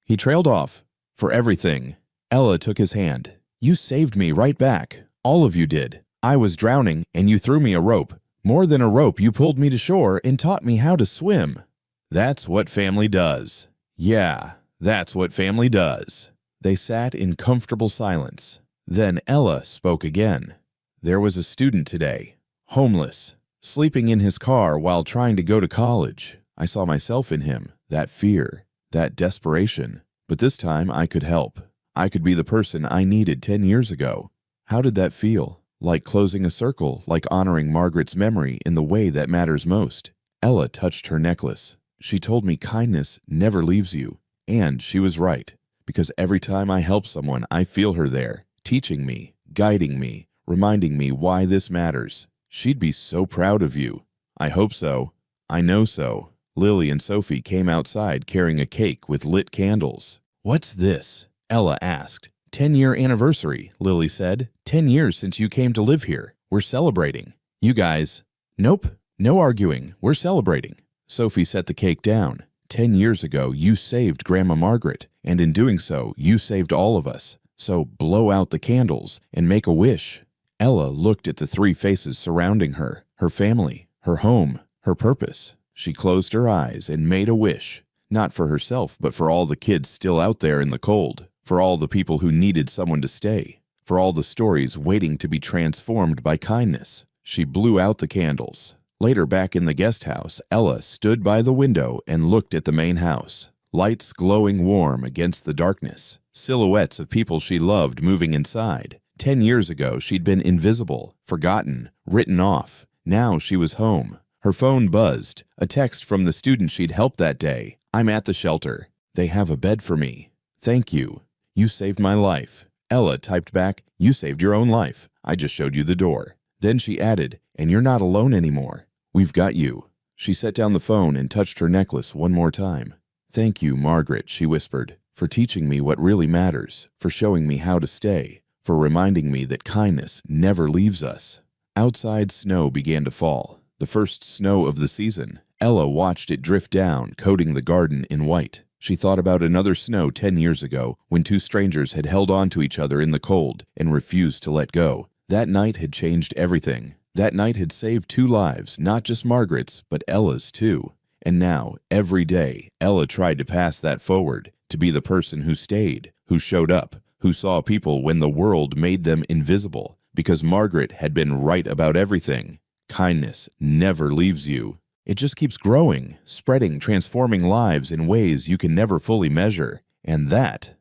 He trailed off. "For everything." Ella took his hand. "You saved me right back. All of you did. I was drowning, and you threw me a rope. More than a rope, you pulled me to shore and taught me how to swim. That's what family does. Yeah, that's what family does." They sat in comfortable silence. Then Ella spoke again. "There was a student today, homeless, sleeping in his car while trying to go to college. I saw myself in him, that fear, that desperation. But this time I could help. I could be the person I needed 10 years ago." How did that feel? Like closing a circle, like honoring Margaret's memory in the way that matters most. Ella touched her necklace. She told me kindness never leaves you. And she was right, because every time I help someone, I feel her there, teaching me, guiding me, reminding me why this matters. She'd be so proud of you. I hope so. I know so. Lily and Sophie came outside carrying a cake with lit candles. What's this? Ella asked. 10-year anniversary, Lily said. 10 years since you came to live here. We're celebrating. You guys. Nope. No arguing. We're celebrating. Sophie set the cake down. 10 years ago, you saved Grandma Margaret, and in doing so, you saved all of us. So blow out the candles and make a wish. Ella looked at the three faces surrounding her, her family, her home, her purpose. She closed her eyes and made a wish, not for herself, but for all the kids still out there in the cold, for all the people who needed someone to stay, for all the stories waiting to be transformed by kindness. She blew out the candles. Later, back in the guest house, Ella stood by the window and looked at the main house. Lights glowing warm against the darkness. Silhouettes of people she loved moving inside. 10 years ago, she'd been invisible, forgotten, written off. Now she was home. Her phone buzzed. A text from the student she'd helped that day. I'm at the shelter. They have a bed for me. Thank you. You saved my life. Ella typed back, you saved your own life. I just showed you the door. Then she added, and you're not alone anymore. We've got you. She set down the phone and touched her necklace one more time. Thank you, Margaret, she whispered, for teaching me what really matters, for showing me how to stay, for reminding me that kindness never leaves us. Outside, snow began to fall, the first snow of the season. Ella watched it drift down, coating the garden in white. She thought about another snow 10 years ago, when two strangers had held on to each other in the cold and refused to let go. That night had changed everything. That night had saved two lives, not just Margaret's, but Ella's too. And now, every day, Ella tried to pass that forward, to be the person who stayed, who showed up, who saw people when the world made them invisible, because Margaret had been right about everything. Kindness never leaves you. It just keeps growing, spreading, transforming lives in ways you can never fully measure. And that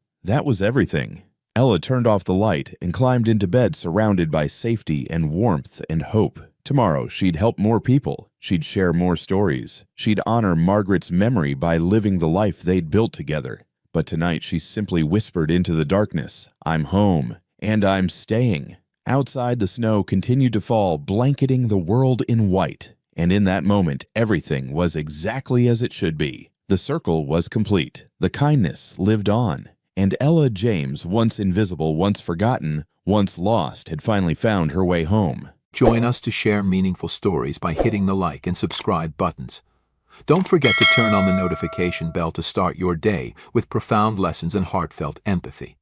was everything. Ella turned off the light and climbed into bed surrounded by safety and warmth and hope. Tomorrow, she'd help more people. She'd share more stories. She'd honor Margaret's memory by living the life they'd built together. But tonight, she simply whispered into the darkness, I'm home, and I'm staying. Outside, the snow continued to fall, blanketing the world in white. And in that moment, everything was exactly as it should be. The circle was complete. The kindness lived on. And Ella James, once invisible, once forgotten, once lost, had finally found her way home. Join us to share meaningful stories by hitting the like and subscribe buttons. Don't forget to turn on the notification bell to start your day with profound lessons and heartfelt empathy.